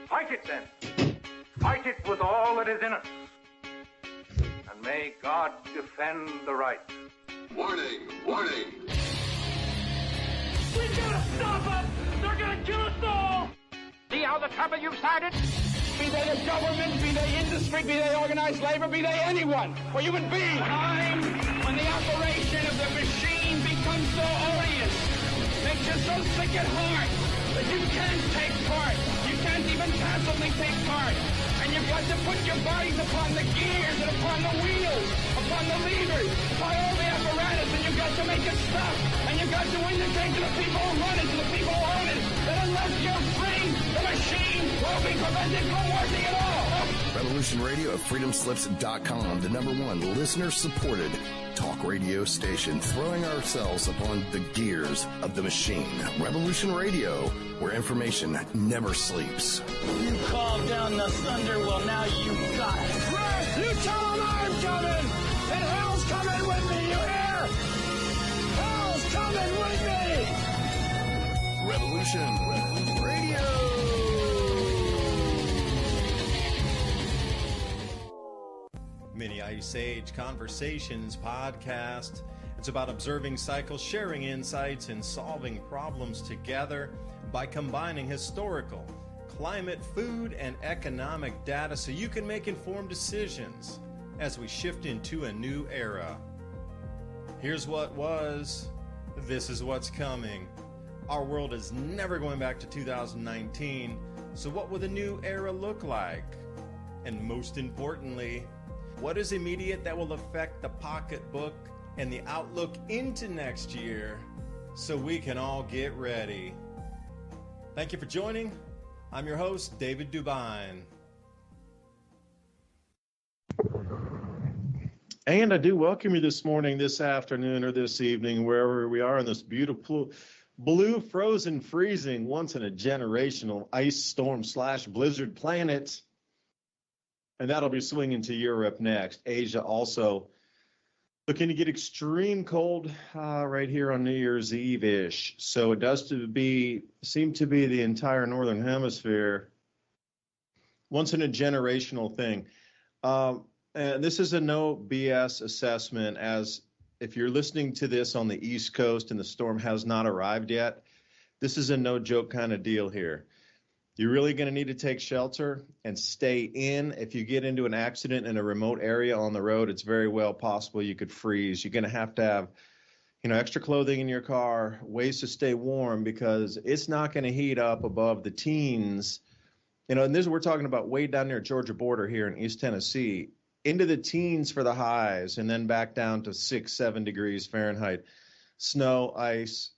Fight it then. Fight it with all that is in us. And may God defend the right. Warning! Warning! We gotta stop them! They're gonna kill us all! See how the trouble you've started? Be they a government, be they industry, be they organized labor, be they anyone, or human beings. Time when the operation of the machine becomes so odious, makes you so sick at heart that you can't take part. You can't even passively take part. And you've got to put your bodies upon the gears and upon the wheels, upon the levers, upon all the apparatus, and you've got to make it stop. And you've got to indicate to the people who run it, to the people who own it, that unless you're free, the machine will be prevented from working at all. Revolution Radio at freedomslips.com, the #1 listener-supported talk radio station, throwing ourselves upon the gears of the machine. Revolution Radio, where information never sleeps. You called down the thunder, well now you got it. Right, you tell them I'm coming, and hell's coming with me, you hear? Hell's coming with me! Revolution Radio! Mini Ice Age Conversations podcast. It's about observing cycles, sharing insights, and solving problems together by combining historical, climate, food, and economic data so you can make informed decisions as we shift into a new era. Here's what was, this is what's coming. Our world is never going back to 2019, so what will the new era look like? And most importantly, what is immediate that will affect the pocketbook and the outlook into next year so we can all get ready? Thank you for joining. I'm your host, David DuByne. And I do welcome you this morning, this afternoon, or this evening, wherever we are on this beautiful blue, frozen, freezing, once-in-a-generational ice storm / blizzard planet. And that'll be swinging to Europe next. Asia also looking to get extreme cold right here on New Year's Eve-ish. So it does seem to be the entire Northern Hemisphere. Once in a generational thing. And this is a no BS assessment, as if you're listening to this on the East Coast and the storm has not arrived yet, this is a no joke kind of deal here. You're really going to need to take shelter and stay in. If you get into an accident in a remote area on the road, it's very well possible you could freeze. You're going to have, extra clothing in your car, ways to stay warm, because it's not going to heat up above the teens. And this we're talking about way down near Georgia border here in East Tennessee, into the teens for the highs, and then back down to 6-7 degrees Fahrenheit. Snow, ice.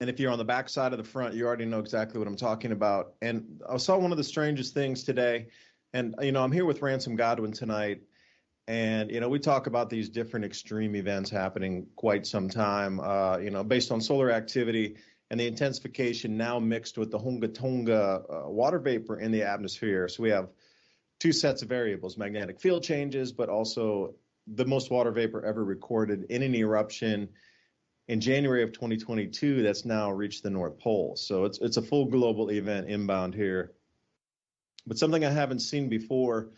And if you're on the back side of the front, you already know exactly what I'm talking about. And I saw one of the strangest things today. And, I'm here with Ransom Godwin tonight. And, we talk about these different extreme events happening quite some time, based on solar activity and the intensification now mixed with the Hunga Tonga water vapor in the atmosphere. So we have two sets of variables, magnetic field changes, but also the most water vapor ever recorded in an eruption in January of 2022 that's now reached the North Pole. So it's a full global event inbound here. But something I haven't seen before,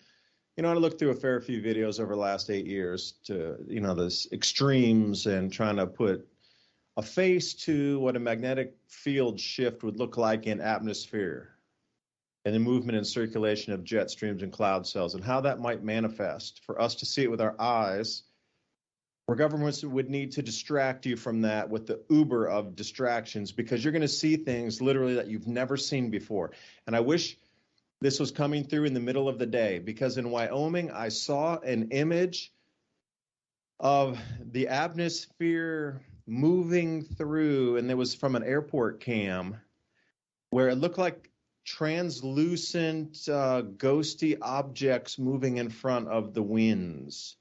I looked through a fair few videos over the last 8 years to, this extremes and trying to put a face to what a magnetic field shift would look like in atmosphere and the movement and circulation of jet streams and cloud cells and how that might manifest for us to see it with our eyes, where governments would need to distract you from that with the Uber of distractions, because you're going to see things literally that you've never seen before. And I wish this was coming through in the middle of the day, because in Wyoming, I saw an image of the atmosphere moving through, and it was from an airport cam, where it looked like translucent, ghosty objects moving in front of the winds,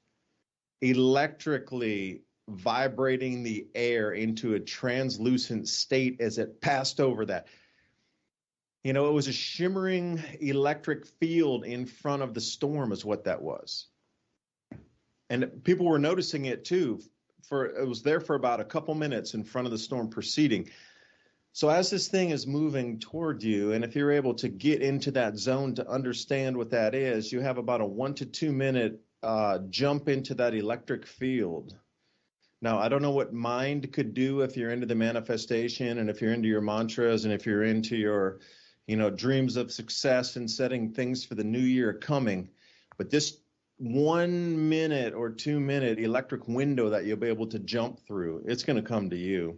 electrically vibrating the air into a translucent state as it passed over that. It was a shimmering electric field in front of the storm is what that was. And people were noticing it too. It was there for about a couple minutes in front of the storm proceeding. So as this thing is moving toward you, and if you're able to get into that zone to understand what that is, you have about a 1 to 2 minute jump into that electric field. Now, I don't know what mind could do if you're into the manifestation and if you're into your mantras and if you're into your, dreams of success and setting things for the new year coming. But this 1 minute or 2 minute electric window that you'll be able to jump through, it's going to come to you.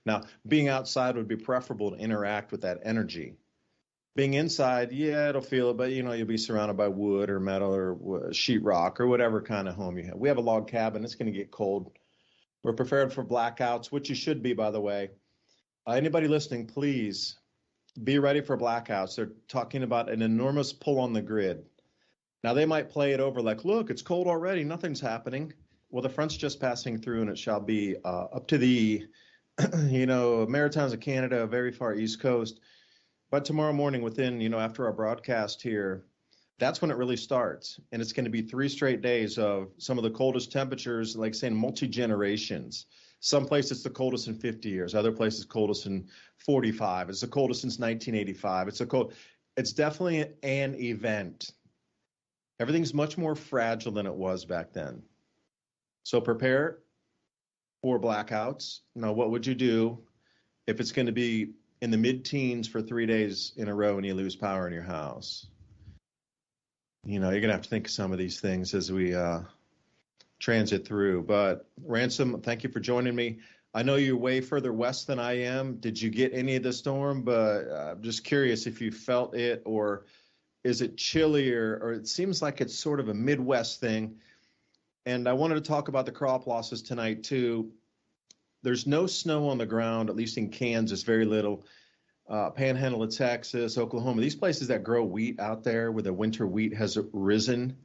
Now, being outside would be preferable to interact with that energy. Being inside, yeah, it'll feel it, but you'll be surrounded by wood or metal or sheetrock or whatever kind of home you have. We have a log cabin. It's going to get cold. We're prepared for blackouts, which you should be, by the way. Anybody listening, please be ready for blackouts. They're talking about an enormous pull on the grid. Now, they might play it over like, look, it's cold already. Nothing's happening. Well, the front's just passing through, and it shall be up to the Maritimes of Canada, very far east coast. But tomorrow morning within, after our broadcast here, that's when it really starts. And it's going to be 3 straight days of some of the coldest temperatures, like saying multi-generations. Some places it's the coldest in 50 years. Other places coldest in 45. It's the coldest since 1985. It's definitely an event. Everything's much more fragile than it was back then. So prepare for blackouts. Now, what would you do if it's going to be in the mid-teens for 3 days in a row and you lose power in your house? You're going to have to think of some of these things as we transit through. But Ransom, thank you for joining me. I know you're way further west than I am. Did you get any of the storm? But I'm just curious if you felt it, or is it chillier, or it seems like it's sort of a Midwest thing. And I wanted to talk about the crop losses tonight, too. There's no snow on the ground, at least in Kansas, very little. Panhandle of Texas, Oklahoma, these places that grow wheat out there where the winter wheat has risen.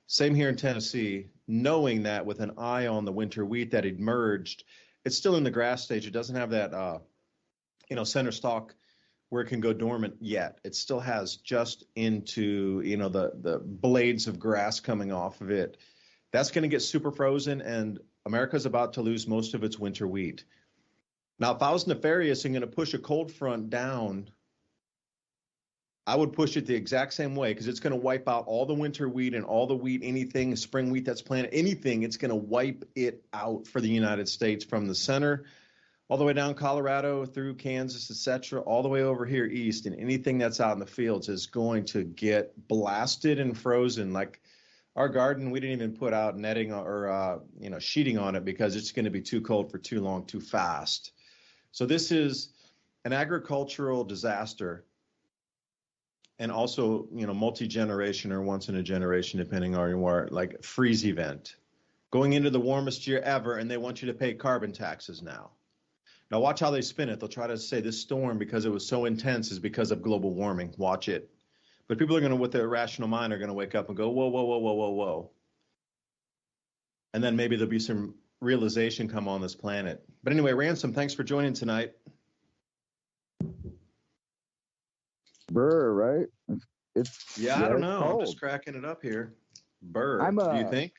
Same here in Tennessee, knowing that with an eye on the winter wheat that emerged. It's still in the grass stage. It doesn't have that, center stalk where it can go dormant yet. It still has just into, the blades of grass coming off of it. That's going to get super frozen, and America's about to lose most of its winter wheat. Now, if I was nefarious and going to push a cold front down, I would push it the exact same way, because it's going to wipe out all the winter wheat and all the wheat, anything, spring wheat that's planted, anything. It's going to wipe it out for the United States from the center all the way down Colorado through Kansas, etc., all the way over here east. And anything that's out in the fields is going to get blasted and frozen. Like our garden, we didn't even put out netting or sheeting on it because it's going to be too cold for too long, too fast. So this is an agricultural disaster, and also, multi-generation or once in a generation, depending on your like freeze event, going into the warmest year ever, and they want you to pay carbon taxes now. Now watch how they spin it. They'll try to say this storm, because it was so intense, is because of global warming. Watch it. But people are going to, with their rational mind, are going to wake up and go, whoa, whoa, whoa, whoa, whoa, whoa. And then maybe there'll be some realization come on this planet. But anyway, Ransom, thanks for joining tonight. Burr, right? I don't know. Cold. I'm just cracking it up here. Burr, do you think?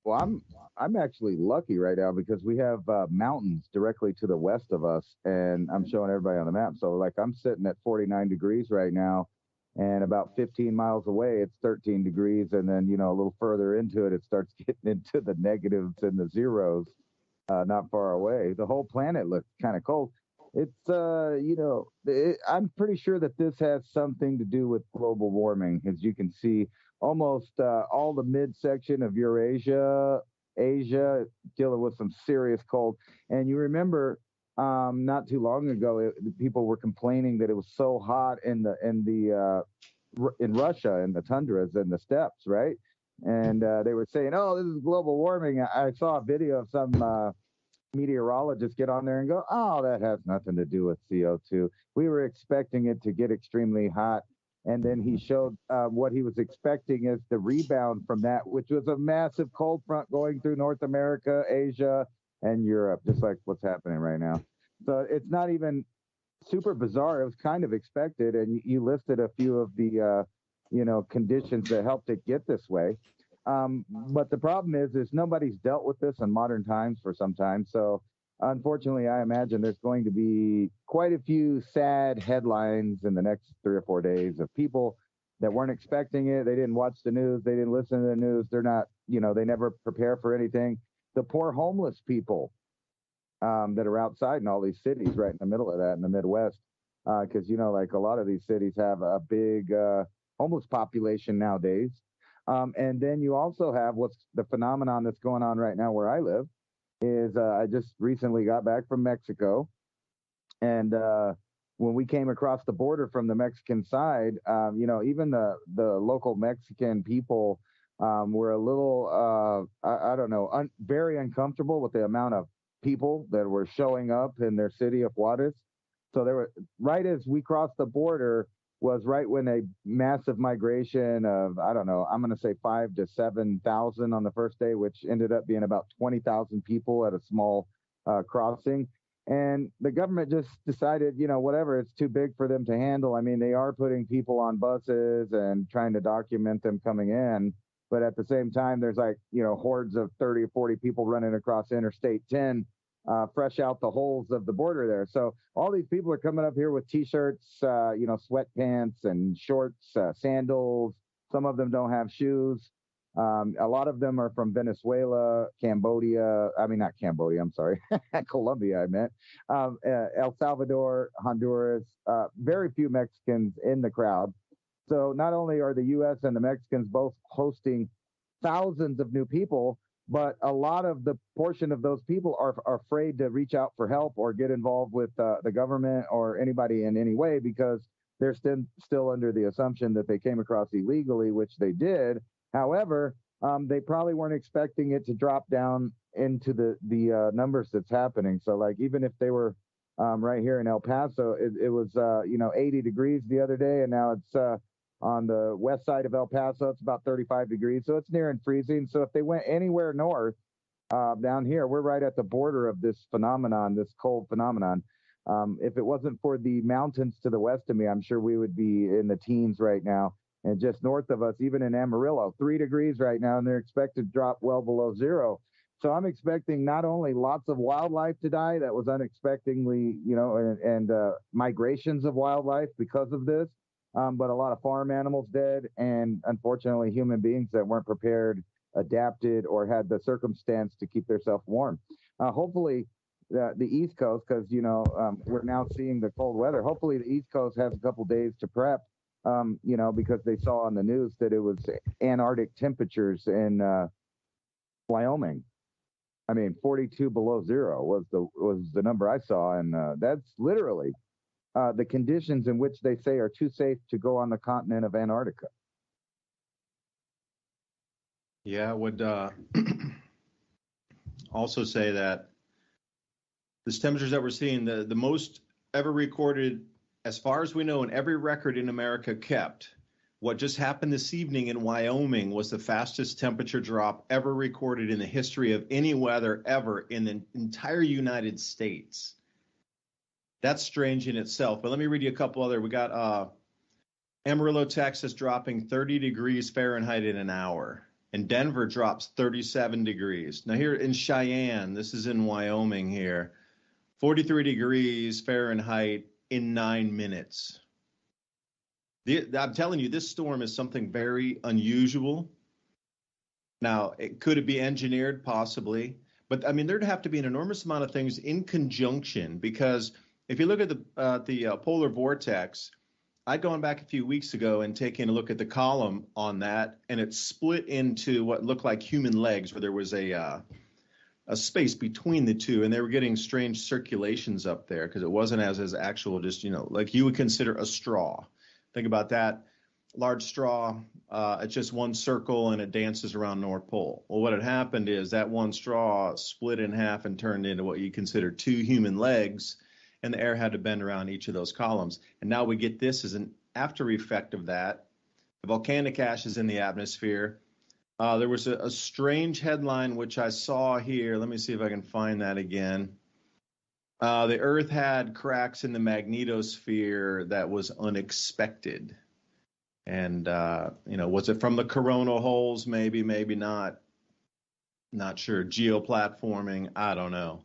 Well, I'm actually lucky right now because we have mountains directly to the west of us, and I'm showing everybody on the map. So, like, I'm sitting at 49 degrees right now, and about 15 miles away, it's 13 degrees, and then, a little further into it, it starts getting into the negatives and the zeros, not far away. The whole planet looks kind of cold. It's, I'm pretty sure that this has something to do with global warming. As you can see, almost all the midsection of Eurasia, Asia, dealing with some serious cold. And you remember not too long ago, people were complaining that it was so hot in Russia, in the tundras and the steppes, right? And they were saying, oh, this is global warming. I saw a video of some meteorologists get on there and go, oh, that has nothing to do with CO2. We were expecting it to get extremely hot. And then he showed what he was expecting as the rebound from that, which was a massive cold front going through North America, Asia, and Europe, just like what's happening right now. So it's not even super bizarre. It was kind of expected. And you listed a few of the, conditions that helped it get this way. But the problem is nobody's dealt with this in modern times for some time. So unfortunately, I imagine there's going to be quite a few sad headlines in the next 3 or 4 days of people that weren't expecting it. They didn't watch the news. They didn't listen to the news. They're not, they never prepare for anything. The poor homeless people that are outside in all these cities right in the middle of that in the Midwest. Because, like a lot of these cities have a big homeless population nowadays. And then you also have what's the phenomenon that's going on right now where I live is I just recently got back from Mexico. And when we came across the border from the Mexican side, even the local Mexican people were a little, I don't know, very uncomfortable with the amount of people that were showing up in their city of Juarez. So there were, right as we crossed the border was right when a massive migration of, I don't know, I'm going to say 5,000 to 7,000 on the first day, which ended up being about 20,000 people at a small crossing. And the government just decided, whatever, it's too big for them to handle. I mean, they are putting people on buses and trying to document them coming in. But at the same time, there's like, hordes of 30 or 40 people running across Interstate 10, fresh out the holes of the border there. So all these people are coming up here with T-shirts, sweatpants and shorts, sandals. Some of them don't have shoes. A lot of them are from Venezuela, Colombia, I meant, El Salvador, Honduras, very few Mexicans in the crowd. So not only are the U.S. and the Mexicans both hosting thousands of new people, but a lot of the portion of those people are afraid to reach out for help or get involved with the government or anybody in any way because they're still under the assumption that they came across illegally, which they did. However, they probably weren't expecting it to drop down into the numbers that's happening. So, like, even if they were right here in El Paso, it was 80 degrees the other day, and now it's on the west side of El Paso, it's about 35 degrees. So it's nearing freezing. So if they went anywhere north down here, we're right at the border of this phenomenon, this cold phenomenon. If it wasn't for the mountains to the west of me, I'm sure we would be in the teens right now. And just north of us, even in Amarillo, 3 degrees right now, and they're expected to drop well below zero. So I'm expecting not only lots of wildlife to die, that was unexpectedly, and migrations of wildlife because of this, but a lot of farm animals dead, and unfortunately human beings that weren't prepared, adapted, or had the circumstance to keep themselves warm. Hopefully, the East Coast, because, we're now seeing the cold weather. Hopefully the East Coast has a couple days to prep. Because they saw on the news that it was Antarctic temperatures in Wyoming. I mean, 42 below zero was the number I saw, and that's literally the conditions in which they say are too safe to go on the continent of Antarctica. Yeah, I would also say that these temperatures that we're seeing, the most ever recorded, as far as we know, in every record in America kept, what just happened this evening in Wyoming was the fastest temperature drop ever recorded in the history of any weather ever in the entire United States. That's strange in itself. But let me read you a couple other. We got Amarillo, Texas, dropping 30 degrees Fahrenheit in an hour. And Denver drops 37 degrees. Now here in Cheyenne, this is in Wyoming here, 43 degrees Fahrenheit in 9 minutes. I'm telling you, this storm is something very unusual. Now, could it be engineered? Possibly. But, I mean, there'd have to be an enormous amount of things in conjunction, because if you look at the polar vortex, I'd gone back a few weeks ago and taken a look at the column on that, and it split into what looked like human legs, where there was a space between the two, and they were getting strange circulations up there because it wasn't as actual, just, like you would consider a straw. Think about that. Large straw, it's just one circle and it dances around North Pole. Well, what had happened is that one straw split in half and turned into what you consider 2 human legs, and the air had to bend around each of those columns. And now we get this as an after effect of that. The volcanic ash is in the atmosphere. There was a strange headline which I saw here. Let me see if I can find that again. The Earth had cracks in the magnetosphere that was unexpected. And, was it from the coronal holes? Maybe not. Not sure. Geoplatforming, I don't know.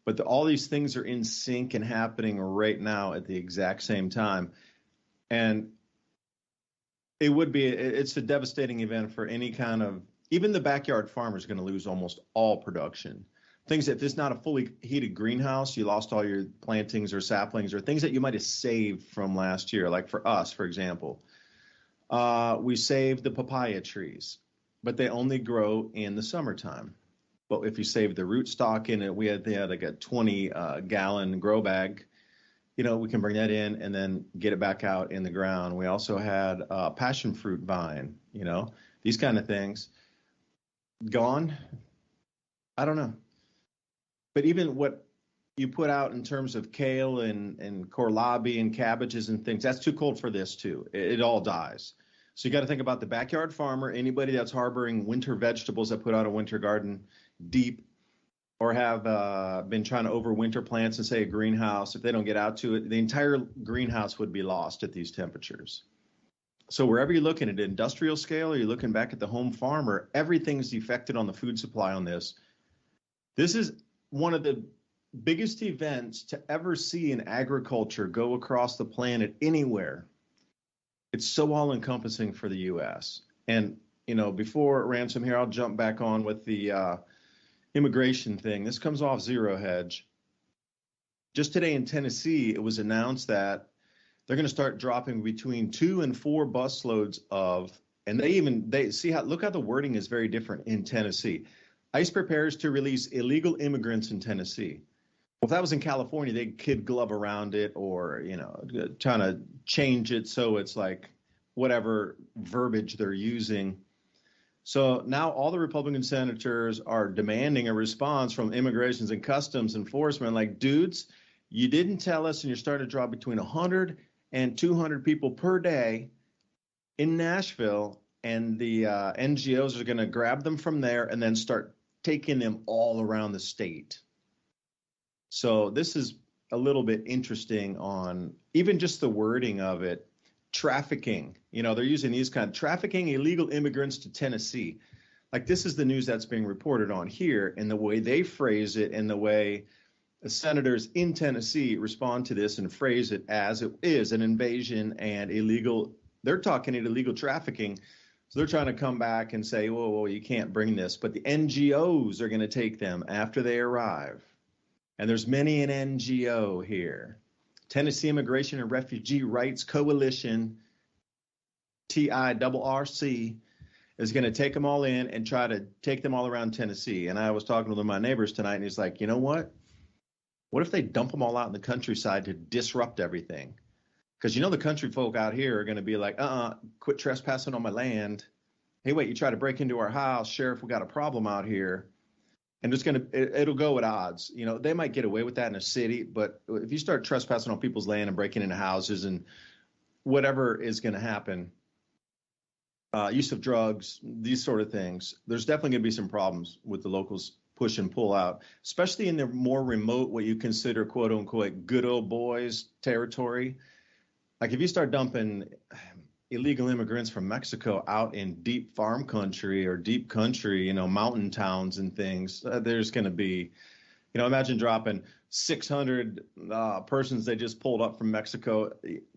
But all these things are in sync and happening right now at the exact same time. And it's a devastating event for any kind of, even the backyard farmer is going to lose almost all production. Things that, if it's not a fully heated greenhouse, you lost all your plantings or saplings or things that you might have saved from last year. Like for us, for example, we saved the papaya trees, but they only grow in the summertime. But if you save the rootstock in it, they had like a 20-gallon grow bag. We can bring that in and then get it back out in the ground. We also had passion fruit vine, these kind of things. Gone? I don't know. But even what you put out in terms of kale and kohlrabi and cabbages and things, that's too cold for this too. It all dies. So you got to think about the backyard farmer, anybody that's harboring winter vegetables that put out a winter garden deep, or have been trying to overwinter plants in, say, a greenhouse. If they don't get out to it, the entire greenhouse would be lost at these temperatures. So wherever you're looking at industrial scale, or you're looking back at the home farmer, everything's affected on the food supply on this. This is one of the biggest events to ever see in agriculture go across the planet anywhere. It's so all-encompassing for the U.S. And, before Ransom here, I'll jump back on with the immigration thing. This comes off Zero Hedge. Just today in Tennessee, it was announced that they're going to start dropping between 2 and 4 busloads of, and look how the wording is very different in Tennessee. ICE prepares to release illegal immigrants in Tennessee. Well, if that was in California, they'd kid glove around it, or, trying to change it so it's like whatever verbiage they're using. So now all the Republican senators are demanding a response from Immigration and Customs Enforcement. Like, dudes, you didn't tell us, and you're starting to draw between 100 and 200 people per day in Nashville, and the NGOs are going to grab them from there and then start taking them all around the state. So this is a little bit interesting on even just the wording of it. Trafficking, they're using these kind of trafficking illegal immigrants to Tennessee. Like, this is the news that's being reported on here, and the way they phrase it and the way the senators in Tennessee respond to this and phrase it as it is an invasion and illegal. They're talking illegal trafficking. So they're trying to come back and say, whoa, you can't bring this. But the NGOs are going to take them after they arrive. And there's many an NGO here. Tennessee Immigration and Refugee Rights Coalition, TIRRC, is going to take them all in and try to take them all around Tennessee. And I was talking to one of my neighbors tonight, and he's like, you know what? What if they dump them all out in the countryside to disrupt everything? Because, the country folk out here are going to be like, quit trespassing on my land. Hey, wait, you try to break into our house. Sheriff, we got a problem out here. And it'll go at odds. They might get away with that in a city, but if you start trespassing on people's land and breaking into houses and whatever is going to happen, use of drugs, these sort of things, there's definitely going to be some problems with the locals push and pull out, especially in the more remote, what you consider quote unquote good old boys territory. Like, if you start dumping illegal immigrants from Mexico out in deep farm country or deep country, mountain towns and things, there's going to be, imagine dropping 600 persons they just pulled up from Mexico,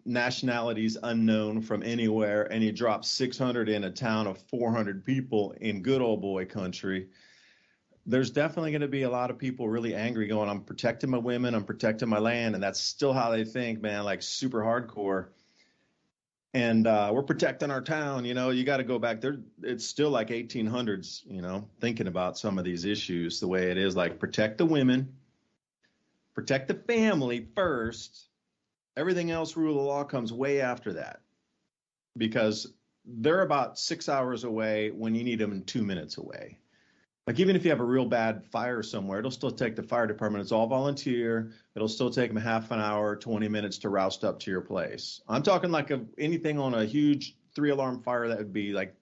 nationalities unknown from anywhere, and you drop 600 in a town of 400 people in good old boy country. There's definitely going to be a lot of people really angry going, I'm protecting my women, I'm protecting my land. And that's still how they think, man, like super hardcore. And we're protecting our town. You got to go back there. It's still like 1800s, thinking about some of these issues the way it is, like protect the women, protect the family first. Everything else, rule of law, comes way after that, because they're about 6 hours away when you need them in 2 minutes away. Like, even if you have a real bad fire somewhere, it'll still take the fire department. It's all volunteer. It'll still take them half an hour, 20 minutes to roust up to your place. I'm talking like anything on a huge 3-alarm fire that would be like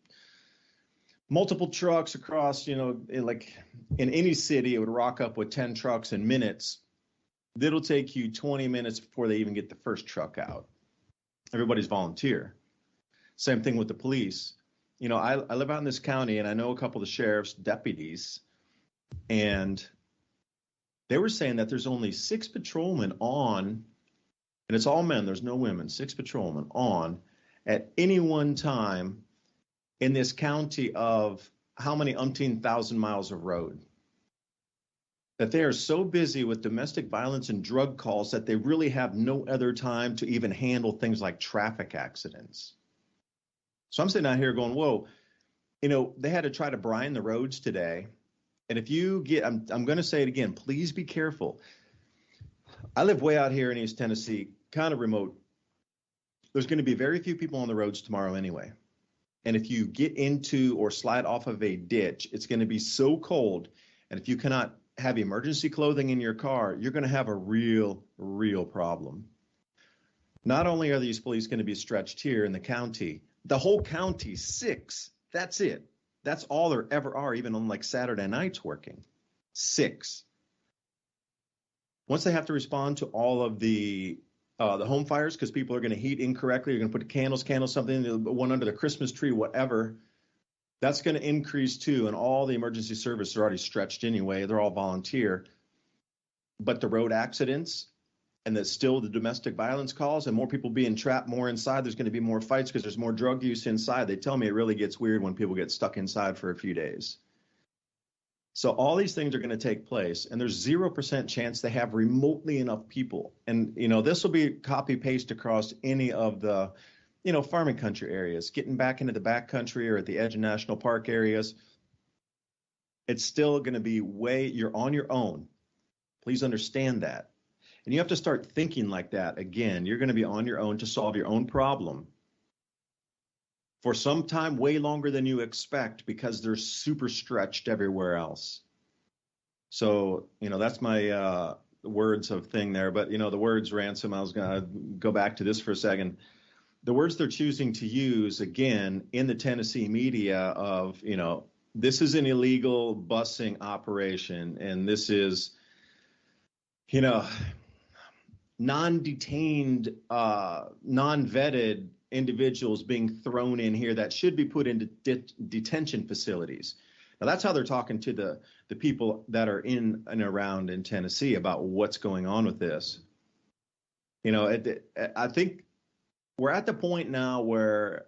multiple trucks across, in any city, it would rock up with 10 trucks in minutes. It'll take you 20 minutes before they even get the first truck out. Everybody's volunteer. Same thing with the police. I live out in this county, and I know a couple of the sheriff's deputies, and They were saying that there's only 6 patrolmen on, and it's all men, there's no women, 6 patrolmen on at any one time in this county of how many umpteen thousand miles of road. That they are so busy with domestic violence and drug calls that they really have no other time to even handle things like traffic accidents. So I'm sitting out here going, whoa, you know, they had to try to brine the roads today. And if you get, I'm going to say it again, please be careful. I live way out here in East Tennessee, kind of remote. There's going to be very few people on the roads tomorrow anyway. And if you get into or slide off of a ditch, it's going to be so cold. And if you cannot have emergency clothing in your car, you're going to have a real problem. Not only are these police going to be stretched here in the county, the whole county, 6, that's it. That's all there ever are, even on like Saturday nights working. 6. Once they have to respond to all of the home fires, because people are going to heat incorrectly, you're going to put candles, something, one under the Christmas tree, whatever. That's going to increase too, and all the emergency services are already stretched anyway. They're all volunteer. But the road accidents and still the domestic violence calls and more people being trapped more inside, there's going to be more fights because there's more drug use inside. They tell me it really gets weird when people get stuck inside for a few days. So all these things are going to take place, and there's 0% chance they have remotely enough people. And, you know, this will be copy-paste across any of the farming country areas, getting back into the back country or at the edge of national park areas. It's still going to be you're on your own. Please understand that. And you have to start thinking like that. Again, you're going to be on your own to solve your own problem for some time way longer than you expect because they're super stretched everywhere else. So, that's my words of thing there. But, the words, Ransom, I was going to go back to this for a second. The words they're choosing to use, again, in the Tennessee media of, this is an illegal busing operation, and this is, non-detained, non-vetted individuals being thrown in here that should be put into detention facilities. Now, that's how they're talking to the people that are in and around in Tennessee about what's going on with this. I think we're at the point now where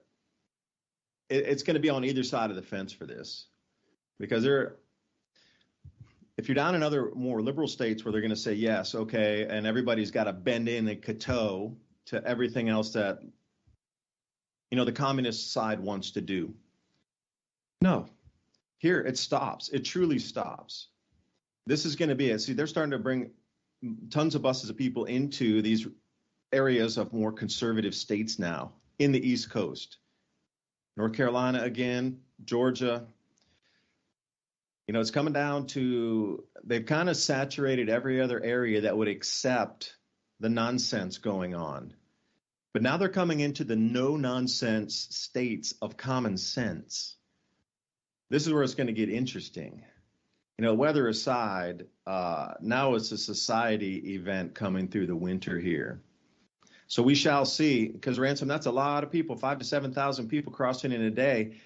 it's going to be on either side of the fence for this, because if you're down in other more liberal states where they're going to say yes, okay, and everybody's got to bend in and kowtow to everything else that the communist side wants to do. No, here it stops. It truly stops. This is going to be it. See, they're starting to bring tons of buses of people into these areas of more conservative states now in the East Coast. North Carolina again, Georgia. It's coming down to, they've kind of saturated every other area that would accept the nonsense going on. But now they're coming into the no-nonsense states of common sense. This is where it's going to get interesting. Weather aside, now it's a society event coming through the winter here. So we shall see, because Ransom, that's a lot of people, 5,000 to 7,000 people crossing in a day.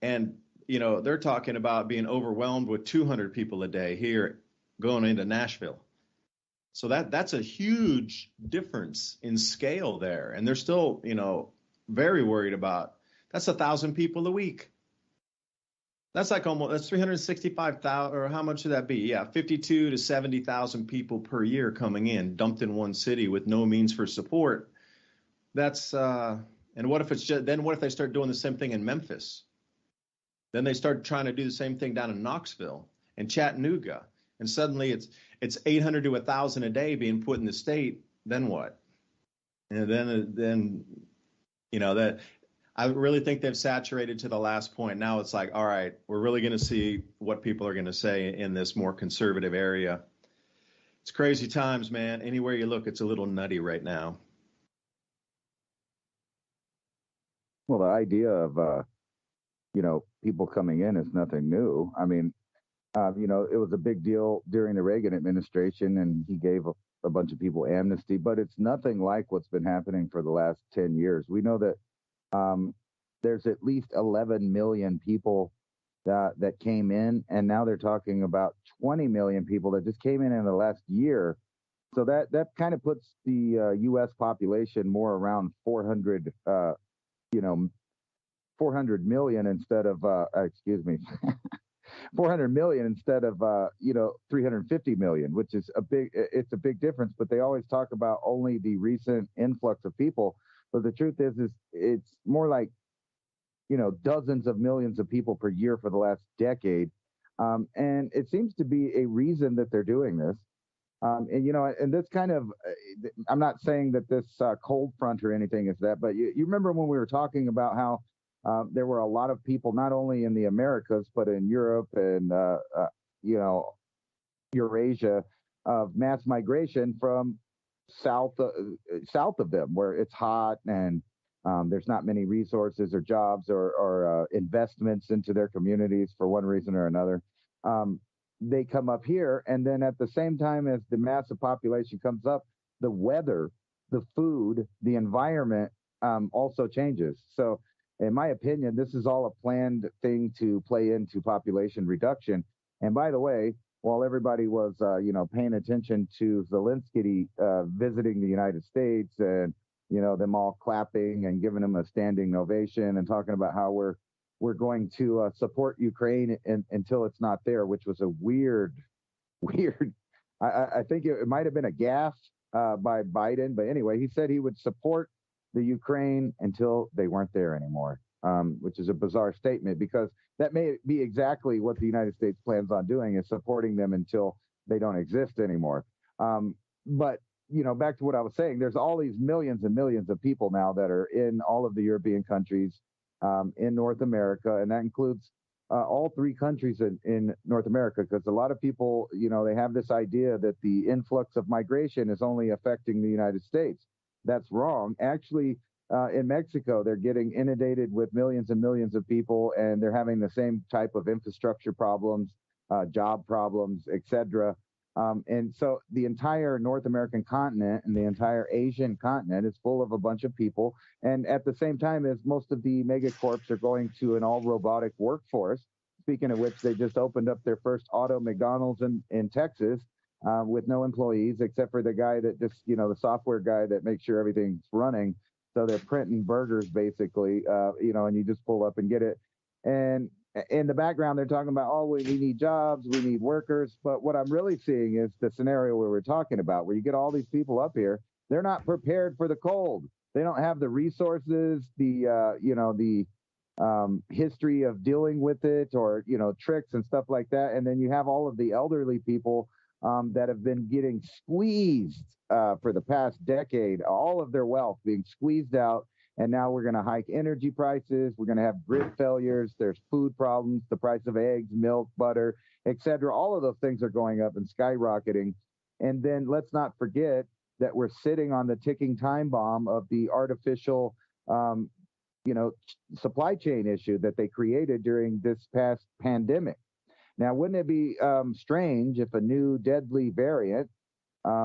And, they're talking about being overwhelmed with 200 people a day here going into Nashville. So that's a huge difference in scale there. And they're still, very worried about, that's 1,000 people a week. That's like that's 365,000, or how much would that be? Yeah, 52 to 70,000 people per year coming in, dumped in one city with no means for support. That's, and what if what if they start doing the same thing in Memphis? Then they start trying to do the same thing down in Knoxville and Chattanooga. And suddenly it's 800 to 1,000 a day being put in the state. Then what? And then that I really think they've saturated to the last point. Now it's like, all right, we're really going to see what people are going to say in this more conservative area. It's crazy times, man. Anywhere you look, it's a little nutty right now. Well, the idea of, people coming in is nothing new. I mean, it was a big deal during the Reagan administration, and he gave a bunch of people amnesty, but it's nothing like what's been happening for the last 10 years. We know that there's at least 11 million people that came in, and now they're talking about 20 million people that just came in the last year. So that kind of puts the U.S. population more around 400, 400 million instead of 400 million instead of 350 million, which is a big difference. But they always talk about only the recent influx of people. But the truth is it's more like dozens of millions of people per year for the last decade, and it seems to be a reason that they're doing this. And this kind of, I'm not saying that this cold front or anything is that, but you remember when we were talking about how there were a lot of people, not only in the Americas, but in Europe and, Eurasia, of mass migration from south of them, where it's hot and there's not many resources or jobs or investments into their communities for one reason or another. They come up here, and then at the same time as the massive population comes up, the weather, the food, the environment also changes. So in my opinion, this is all a planned thing to play into population reduction. And by the way, while everybody was, paying attention to Zelensky visiting the United States and, them all clapping and giving him a standing ovation and talking about how we're going to support Ukraine until it's not there, which was a weird. I think it might have been a gaffe by Biden, but anyway, he said he would support the Ukraine until they weren't there anymore, which is a bizarre statement because that may be exactly what the United States plans on doing, is supporting them until they don't exist anymore. But back to what I was saying, there's all these millions and millions of people now that are in all of the European countries, in North America, and that includes all three countries in North America, because a lot of people, they have this idea that the influx of migration is only affecting the United States. That's wrong. Actually, in Mexico, they're getting inundated with millions and millions of people, and they're having the same type of infrastructure problems, job problems, etc. And so the entire North American continent and the entire Asian continent is full of a bunch of people. And at the same time as most of the megacorps are going to an all robotic workforce, speaking of which, they just opened up their first auto McDonald's in Texas with no employees, except for the guy that just, the software guy that makes sure everything's running. So they're printing burgers basically, and you just pull up and get it. And in the background, they're talking about, we need jobs, we need workers. But what I'm really seeing is the scenario where we're talking about, where you get all these people up here, they're not prepared for the cold. They don't have the resources, the history of dealing with it, or, tricks and stuff like that. And then you have all of the elderly people that have been getting squeezed for the past decade, all of their wealth being squeezed out. And now we're going to hike energy prices. We're going to have grid failures. There's food problems, the price of eggs, milk, butter, etc. All of those things are going up and skyrocketing. And then let's not forget that we're sitting on the ticking time bomb of the artificial, supply chain issue that they created during this past pandemic. Now, wouldn't it be strange if a new deadly variant,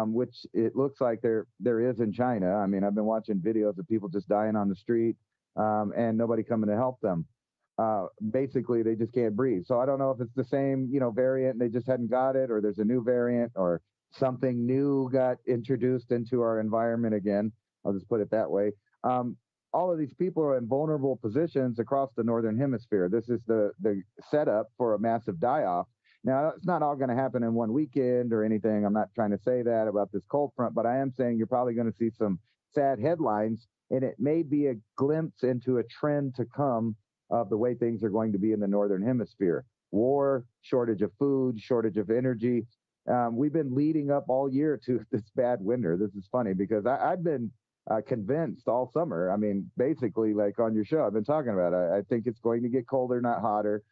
which it looks like there is in China. I mean, I've been watching videos of people just dying on the street and nobody coming to help them. Basically, they just can't breathe. So I don't know if it's the same, variant and they just hadn't got it, or there's a new variant, or something new got introduced into our environment again. I'll just put it that way. All of these people are in vulnerable positions across the Northern Hemisphere. This is the setup for a massive die-off. Now, it's not all going to happen in one weekend or anything. I'm not trying to say that about this cold front, but I am saying you're probably going to see some sad headlines, and it may be a glimpse into a trend to come of the way things are going to be in the Northern Hemisphere. War, shortage of food, shortage of energy. We've been leading up all year to this bad winter. This is funny because I've been convinced all summer. I mean, basically, like on your show, I've been talking about it. I think it's going to get colder, not hotter.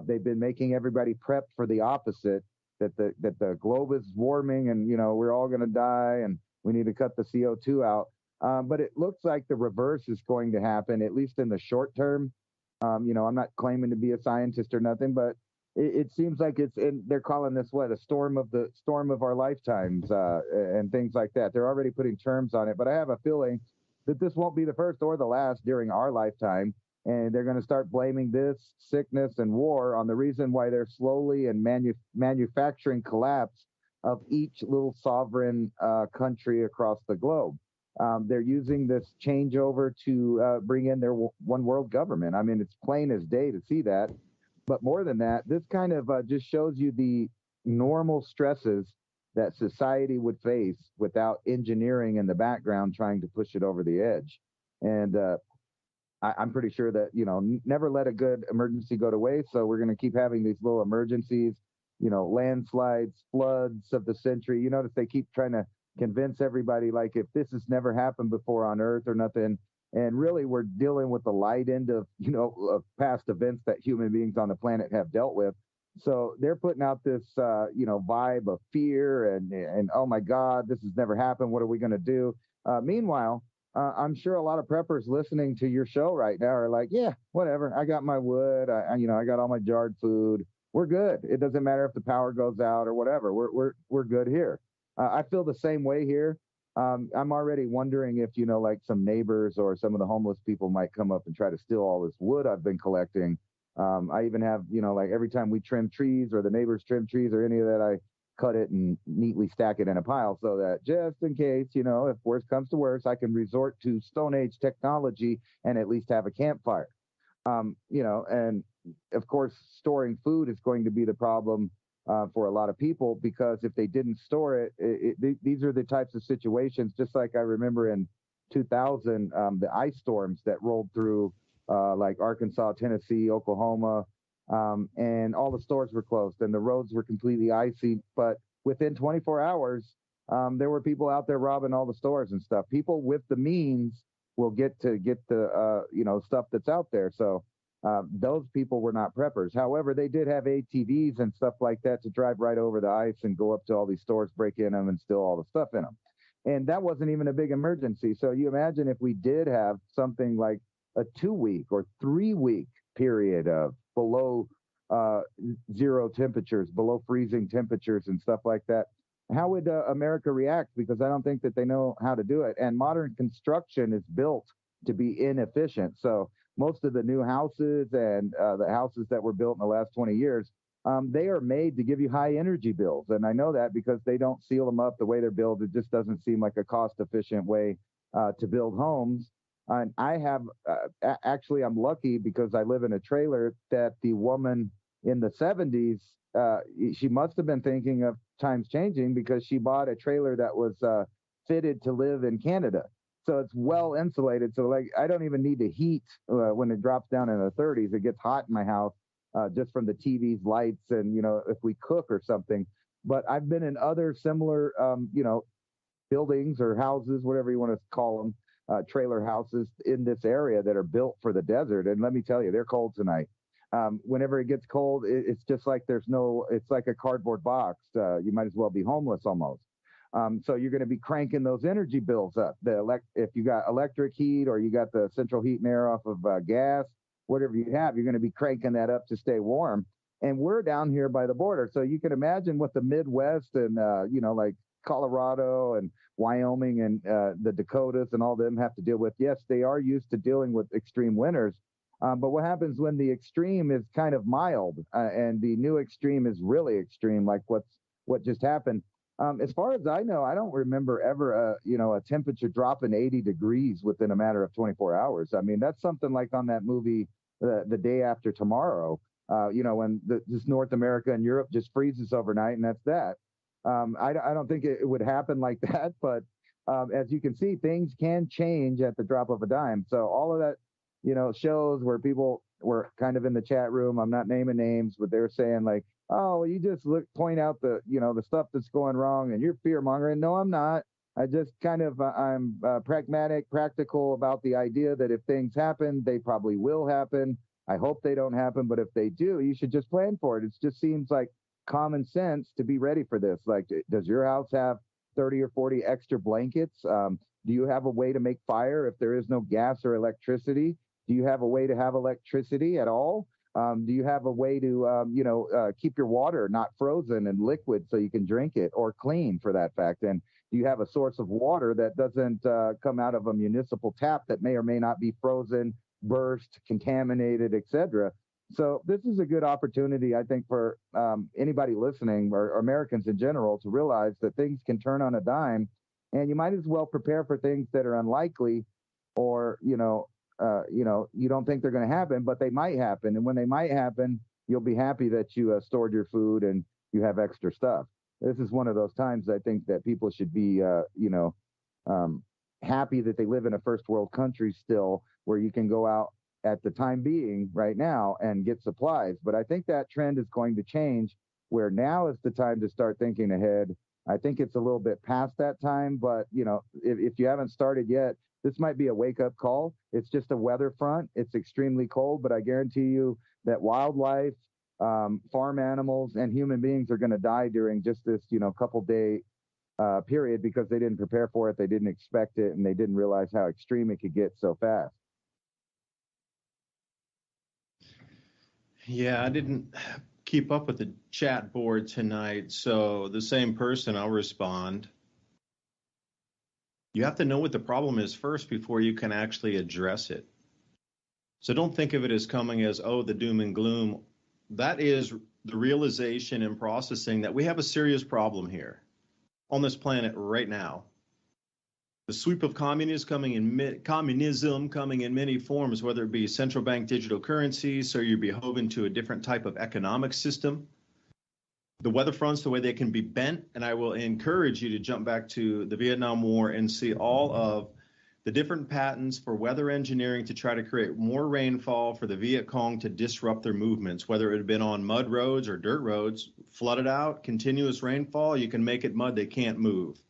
They've been making everybody prep for the opposite, that the globe is warming and, we're all going to die and we need to cut the CO2 out. But it looks like the reverse is going to happen, at least in the short term. I'm not claiming to be a scientist or nothing, but it seems like they're calling this a storm of our lifetimes and things like that. They're already putting terms on it, but I have a feeling that this won't be the first or the last during our lifetime. And they're going to start blaming this sickness and war on the reason why they're slowly and manufacturing collapse of each little sovereign country across the globe. They're using this changeover to bring in their one world government. I mean, it's plain as day to see that. But more than that, this kind of just shows you the normal stresses that society would face without engineering in the background trying to push it over the edge. And I'm pretty sure that, never let a good emergency go to waste. So we're going to keep having these little emergencies, landslides, floods of the century. You notice they keep trying to convince everybody, like, if this has never happened before on Earth or nothing. And really, we're dealing with the light end of, of past events that human beings on the planet have dealt with. So they're putting out this, vibe of fear and, oh, my God, this has never happened. What are we going to do? Meanwhile, I'm sure a lot of preppers listening to your show right now are like, yeah, whatever. I got my wood. I got all my jarred food. We're good. It doesn't matter if the power goes out or whatever. We're good here. I feel the same way here. I'm already wondering if, like some neighbors or some of the homeless people might come up and try to steal all this wood I've been collecting. I even have, like every time we trim trees or the neighbors trim trees or any of that, I cut it and neatly stack it in a pile so that just in case, if worse comes to worse, I can resort to Stone Age technology and at least have a campfire. And of course, storing food is going to be the problem for a lot of people, because if they didn't store it, these are the types of situations, just like I remember in 2000, the ice storms that rolled through like Arkansas, Tennessee, Oklahoma, and all the stores were closed and the roads were completely icy. But within 24 hours, there were people out there robbing all the stores and stuff. People with the means will get the stuff that's out there. So those people were not preppers. However, they did have ATVs and stuff like that to drive right over the ice and go up to all these stores, break in them, and steal all the stuff in them. And that wasn't even a big emergency. So you imagine if we did have something like a 2-week or 3-week period of below zero temperatures, below freezing temperatures and stuff like that, how would America react? Because I don't think that they know how to do it. And modern construction is built to be inefficient. So most of the new houses and the houses that were built in the last 20 years, they are made to give you high energy bills. And I know that because they don't seal them up the way they're built. It just doesn't seem like a cost efficient way to build homes. And I have, actually, I'm lucky because I live in a trailer that the woman in the 70s, she must have been thinking of times changing, because she bought a trailer that was fitted to live in Canada. So it's well insulated. So like, I don't even need to heat when it drops down in the 30s. It gets hot in my house just from the TV's lights and, if we cook or something. But I've been in other similar, buildings or houses, whatever you want to call them, trailer houses in this area that are built for the desert. And let me tell you, they're cold tonight. Whenever it gets cold, it's just like it's like a cardboard box. You might as well be homeless almost. So you're going to be cranking those energy bills up. If you got electric heat or you got the central heat and air off of gas, whatever you have, you're going to be cranking that up to stay warm. And we're down here by the border. So you can imagine what the Midwest and, like Colorado and Wyoming and the Dakotas and all them have to deal with. Yes, they are used to dealing with extreme winters. But what happens when the extreme is kind of mild and the new extreme is really extreme, like what just happened? As far as I know, I don't remember ever, a temperature dropping 80 degrees within a matter of 24 hours. I mean, that's something like on that movie, The Day After Tomorrow, when just North America and Europe just freezes overnight, and that's that. I don't think it would happen like that, but as you can see, things can change at the drop of a dime. So all of that, shows where people were kind of in the chat room, I'm not naming names, but they're saying like, oh, you just point out the stuff that's going wrong and you're fear mongering. No, I'm not. I just kind of, I'm pragmatic, practical about the idea that if things happen, they probably will happen. I hope they don't happen, but if they do, you should just plan for it. It just seems like common sense to be ready for this. Like, does your house have 30 or 40 extra blankets? Do you have a way to make fire if there is no gas or electricity? Do you have a way to have electricity at all? Do you have a way to, keep your water not frozen and liquid so you can drink it, or clean for that fact? And do you have a source of water that doesn't come out of a municipal tap that may or may not be frozen burst, contaminated, etc. So this is a good opportunity, I think, for anybody listening or Americans in general to realize that things can turn on a dime, and you might as well prepare for things that are unlikely, or you don't think they're going to happen, but they might happen. And when they might happen, you'll be happy that you stored your food and you have extra stuff. This is one of those times I think that people should be, happy that they live in a first world country still, where you can go out at the time being right now and get supplies. But I think that trend is going to change, where now is the time to start thinking ahead. I think it's a little bit past that time, but if you haven't started yet, this might be a wake-up call. It's just a weather front. It's extremely cold, but I guarantee you that wildlife, farm animals, and human beings are going to die during just this, couple day period, because they didn't prepare for it, they didn't expect it, and they didn't realize how extreme it could get so fast. Yeah, I didn't keep up with the chat board tonight, so the same person, I'll respond. You have to know what the problem is first before you can actually address it. So don't think of it as coming as, oh, the doom and gloom. That is the realization and processing that we have a serious problem here on this planet right now. The sweep of communism coming in many forms, whether it be central bank digital currencies, so you're beholden to a different type of economic system. The weather fronts, the way they can be bent, and I will encourage you to jump back to the Vietnam War and see all of the different patents for weather engineering to try to create more rainfall for the Viet Cong to disrupt their movements, whether it had been on mud roads or dirt roads, flooded out, continuous rainfall, you can make it mud, they can't move.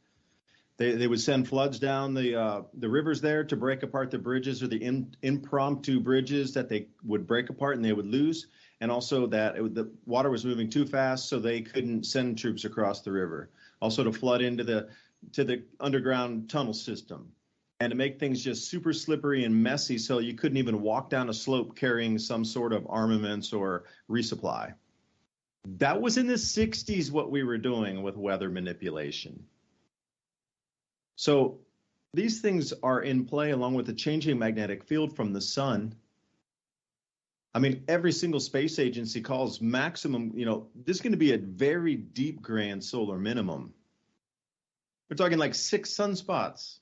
They would send floods down the rivers there to break apart the bridges, or the impromptu bridges that they would break apart and they would lose. And also that the water was moving too fast, so they couldn't send troops across the river. Also to flood into the underground tunnel system, and to make things just super slippery and messy, so you couldn't even walk down a slope carrying some sort of armaments or resupply. That was in the 60s what we were doing with weather manipulation. So these things are in play along with the changing magnetic field from the sun. I mean, every single space agency calls maximum, this is going to be a very deep grand solar minimum. We're talking like 6 sunspots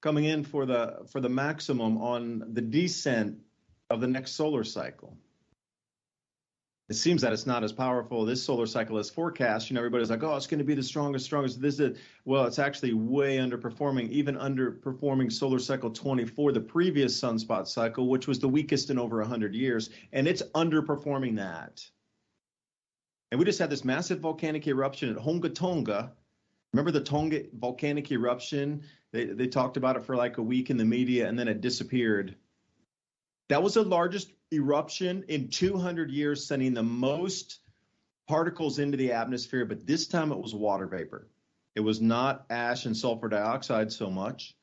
coming in for the maximum on the descent of the next solar cycle. It seems that it's not as powerful this solar cycle as forecast. Everybody's like, oh, it's going to be the strongest. Well, it's actually way underperforming, even underperforming solar cycle 24, the previous sunspot cycle, which was the weakest in over 100 years. And it's underperforming that. And we just had this massive volcanic eruption at Honga Tonga. Remember the Tonga volcanic eruption? They talked about it for like a week in the media, and then it disappeared. That was the largest eruption in 200 years, sending the most particles into the atmosphere, but this time it was water vapor. It was not ash and sulfur dioxide so much,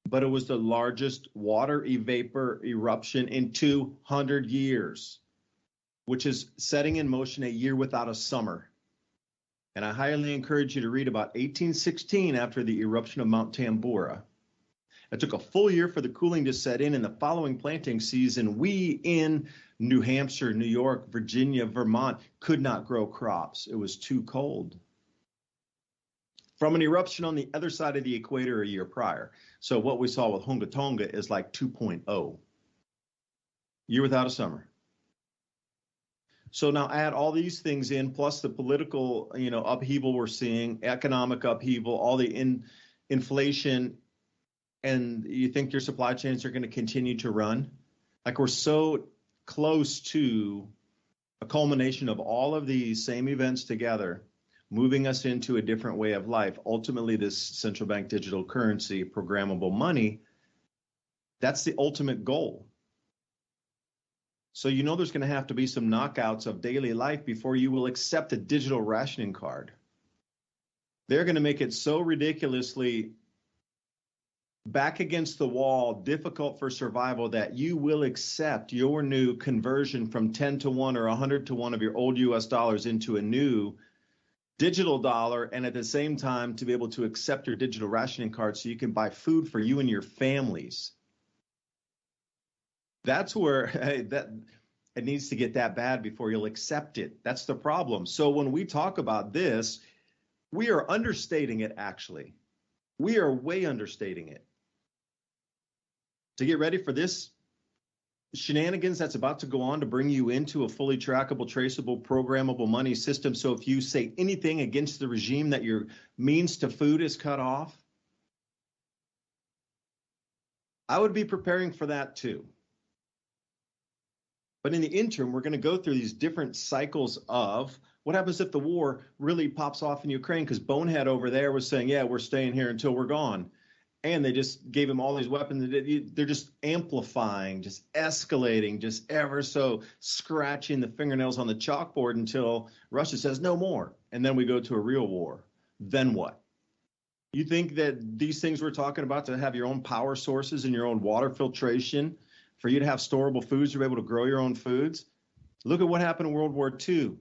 but it was the largest water vapor eruption in 200 years, which is setting in motion a year without a summer. And I highly encourage you to read about 1816 after the eruption of Mount Tambora. It took a full year for the cooling to set in the following planting season, we in New Hampshire, New York, Virginia, Vermont could not grow crops. It was too cold. From an eruption on the other side of the equator a year prior. So what we saw with Honga Tonga is like 2.0. Year without a summer. So now add all these things in, plus the political, upheaval we're seeing, economic upheaval, all the inflation, and you think your supply chains are going to continue to run? Like, we're so close to a culmination of all of these same events together, moving us into a different way of life. Ultimately, this central bank digital currency, programmable money, that's the ultimate goal. So there's going to have to be some knockouts of daily life before you will accept a digital rationing card. They're going to make it so ridiculously back against the wall, difficult for survival, that you will accept your new conversion from 10 to 1 or 100 to 1 of your old US dollars into a new digital dollar, and at the same time to be able to accept your digital rationing card so you can buy food for you and your families. That's where that it needs to get that bad before you'll accept it. That's the problem. So when we talk about this, we are understating it, actually. We are way understating it. To get ready for this shenanigans that's about to go on to bring you into a fully trackable, traceable, programmable money system. So if you say anything against the regime that your means to food is cut off, I would be preparing for that too. But in the interim, we're going to go through these different cycles of what happens if the war really pops off in Ukraine, because Bonehead over there was saying, yeah, we're staying here until we're gone. And they just gave him all these weapons. They're just amplifying, just escalating, just ever so scratching the fingernails on the chalkboard until Russia says no more. And then we go to a real war. Then what? You think that these things we're talking about, to have your own power sources and your own water filtration, for you to have storable foods, you're able to grow your own foods? Look at what happened in World War II.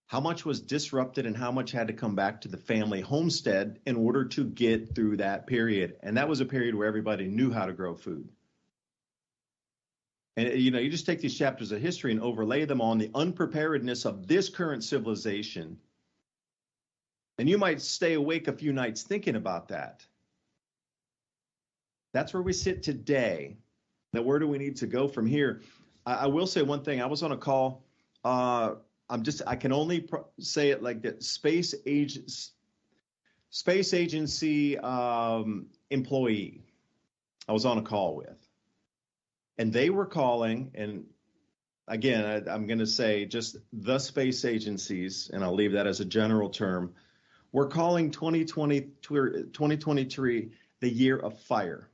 How much was disrupted and how much had to come back to the family homestead in order to get through that period. And that was a period where everybody knew how to grow food. And, you know, you just take these chapters of history and overlay them on the unpreparedness of this current civilization. And you might stay awake a few nights thinking about that. That's where we sit today. Now, where do we need to go from here? I will say one thing. I was on a call. I can only say it like that. Space agency employee I was on a call with. And they were calling, and again, I'm going to say just the space agencies, and I'll leave that as a general term. We're calling 2023 the year of fire.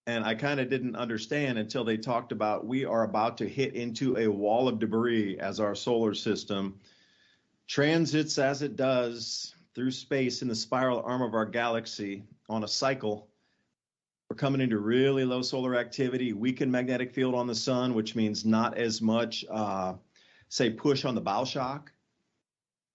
And I kind of didn't understand until they talked about we are about to hit into a wall of debris as our solar system transits as it does through space in the spiral arm of our galaxy on a cycle. We're coming into really low solar activity, weakened magnetic field on the sun, which means not as much, say, push on the bow shock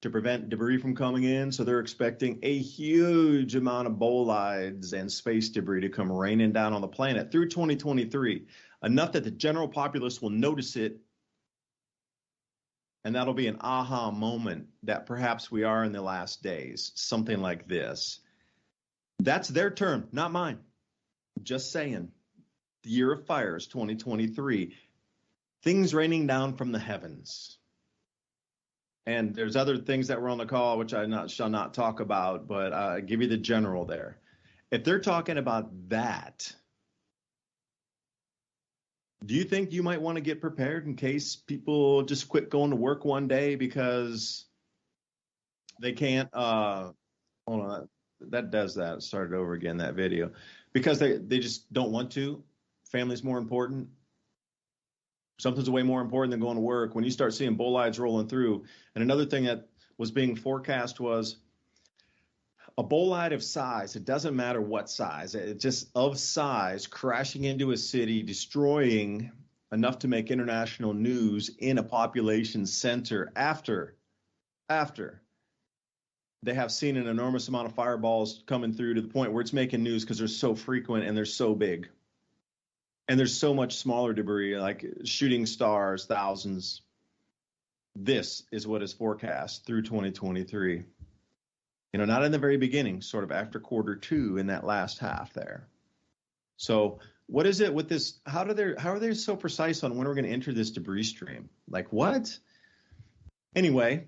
to prevent debris from coming in. So they're expecting a huge amount of bolides and space debris to come raining down on the planet through 2023, enough that the general populace will notice it. And that'll be an aha moment that perhaps we are in the last days, something like this. That's their term, not mine. Just saying. The year of fire is 2023. Things raining down from the heavens. And there's other things that were on the call, which I shall not talk about, but I give you the general there. If they're talking about that, do you think you might want to get prepared in case people just quit going to work one day because they can't, hold on, that does that, started over again, that video, because they just don't want to? Family's more important. Something's way more important than going to work. When you start seeing bolides rolling through, and another thing that was being forecast was a bolide of size. It doesn't matter what size. It's just of size, crashing into a city, destroying enough to make international news in a population center after they have seen an enormous amount of fireballs coming through to the point where it's making news because they're so frequent and they're so big. And there's so much smaller debris, like shooting stars, thousands. This is what is forecast through 2023. You know, not in the very beginning, sort of after Q2 in that last half there. So what is it with this? How are they so precise on when we're going to enter this debris stream? Like what? Anyway,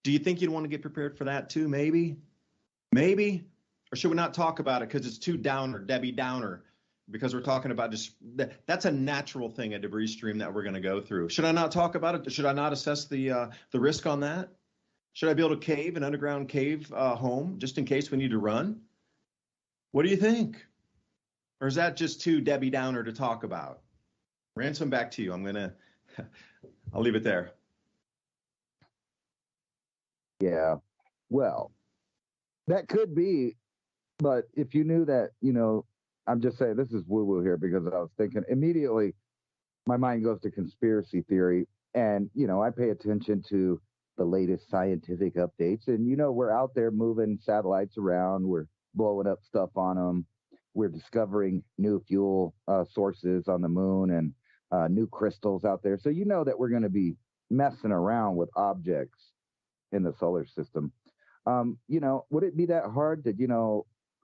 do you think you'd want to get prepared for that too? Maybe? Or should we not talk about it because it's too downer, Debbie Downer? Because we're talking about just that's a natural thing, a debris stream that we're going to go through. Should I not talk about it? Should I not assess the risk on that? Should I build an underground cave home just in case we need to run? What do you think? Or is that just too Debbie Downer to talk about? Ransom, back to you. I'll leave it there. Yeah, well, that could be, but if you knew that, you know, I'm just saying this is woo-woo here because I was thinking immediately my mind goes to conspiracy theory. And, you know, I pay attention to the latest scientific updates. And, you know, we're out there moving satellites around. We're blowing up stuff on them. we're discovering new fuel sources on the moon and new crystals out there. So you know that we're going to be messing around with objects in the solar system. Would it be that hard to,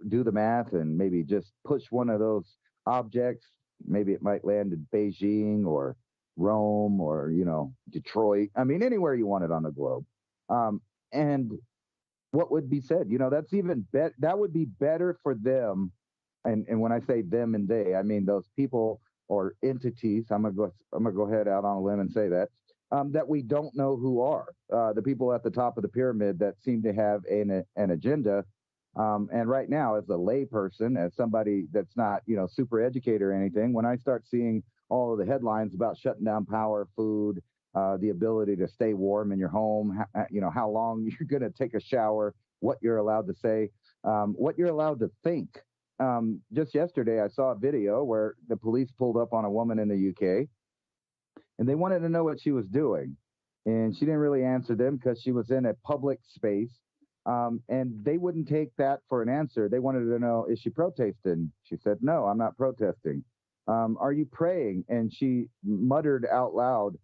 do the math and maybe just push one of those objects? Maybe it might land in Beijing or Rome or, Detroit. I mean, anywhere you want it on the globe. And what would be said? That's even better. That would be better for them. And when I say them and they, I mean those people or entities. I'm gonna go ahead out on a limb and say that we don't know who are the people at the top of the pyramid that seem to have an agenda. And right now, as a layperson, as somebody that's not, super educated or anything, when I start seeing all of the headlines about shutting down power, food, the ability to stay warm in your home, how long you're going to take a shower, what you're allowed to say, what you're allowed to think. Just yesterday, I saw a video where the police pulled up on a woman in the UK, and they wanted to know what she was doing. And she didn't really answer them because she was in a public space. And they wouldn't take that for an answer. They wanted to know, is she protesting? She said, no, I'm not protesting. Are you praying? And she muttered out loud,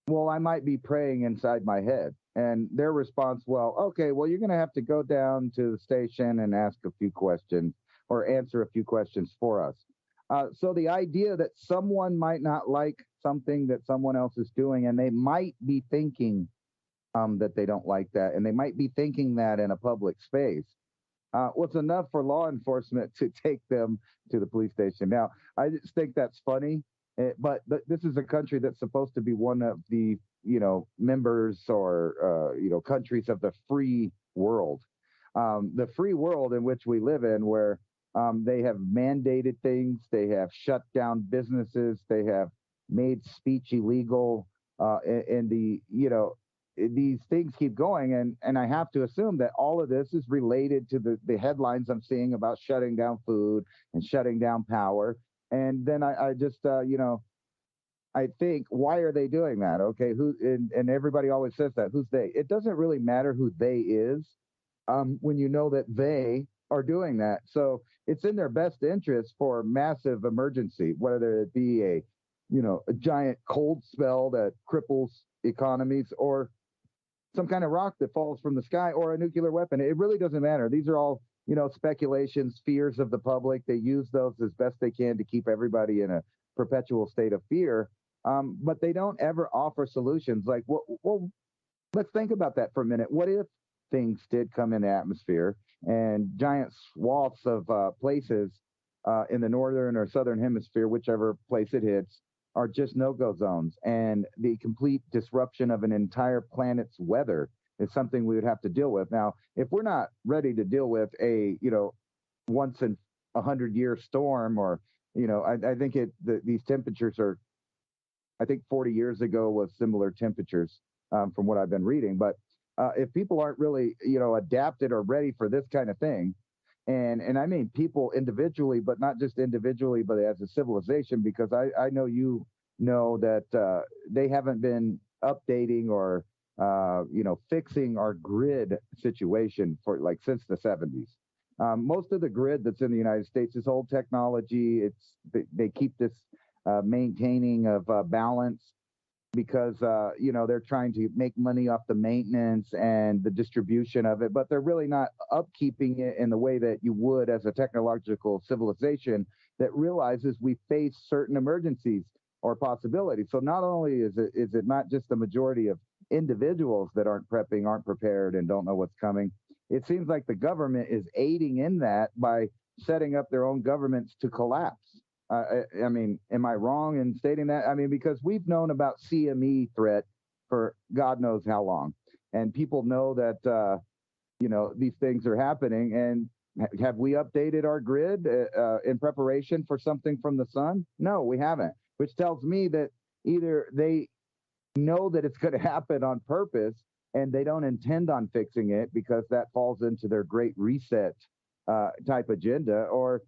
well, I might be praying inside my head. And their response, well, okay, well, you're going to have to go down to the station and ask a few questions or answer a few questions for us. So the idea that someone might not like something that someone else is doing, and they might be thinking that they don't like that, and they might be thinking that in a public space, was enough for law enforcement to take them to the police station. Now, I just think that's funny, but this is a country that's supposed to be one of the, members or, countries of the free world. The free world in which we live in, where they have mandated things, they have shut down businesses, they have made speech illegal, and these things keep going, and I have to assume that all of this is related to the headlines I'm seeing about shutting down food and shutting down power. And then I just I think, why are they doing that? Okay, and everybody always says that, who's they? It doesn't really matter who they is when you know that they are doing that. So it's in their best interest for massive emergency, whether it be a giant cold spell that cripples economies, or some kind of rock that falls from the sky, or a nuclear weapon. It really doesn't matter. These are all, speculations, fears of the public. They use those as best they can to keep everybody in a perpetual state of fear. But they don't ever offer solutions. Like, well, let's think about that for a minute. What if things did come in the atmosphere and giant swaths of places in the northern or southern hemisphere, whichever place it hits, are just no-go zones, and the complete disruption of an entire planet's weather is something we would have to deal with. Now, if we're not ready to deal with a, once in 100-year storm, or, I think these temperatures are, I think 40 years ago was similar temperatures from what I've been reading. But if people aren't really, adapted or ready for this kind of thing, and I mean people individually, but not just individually, but as a civilization, because I know that they haven't been updating or fixing our grid situation for since the 70s. Most of the grid that's in the United States is old technology. They keep this maintaining of balance because they're trying to make money off the maintenance and the distribution of it, but they're really not upkeeping it in the way that you would as a technological civilization that realizes we face certain emergencies or possibilities. So not only is it not just the majority of individuals that aren't prepping, aren't prepared, and don't know what's coming, it seems like the government is aiding in that by setting up their own governments to collapse. I mean, am I wrong in stating that? I mean, because we've known about CME threat for God knows how long, and people know that these things are happening. And have we updated our grid in preparation for something from the sun? No, we haven't. Which tells me that either they know that it's going to happen on purpose and they don't intend on fixing it because that falls into their great reset type agenda, or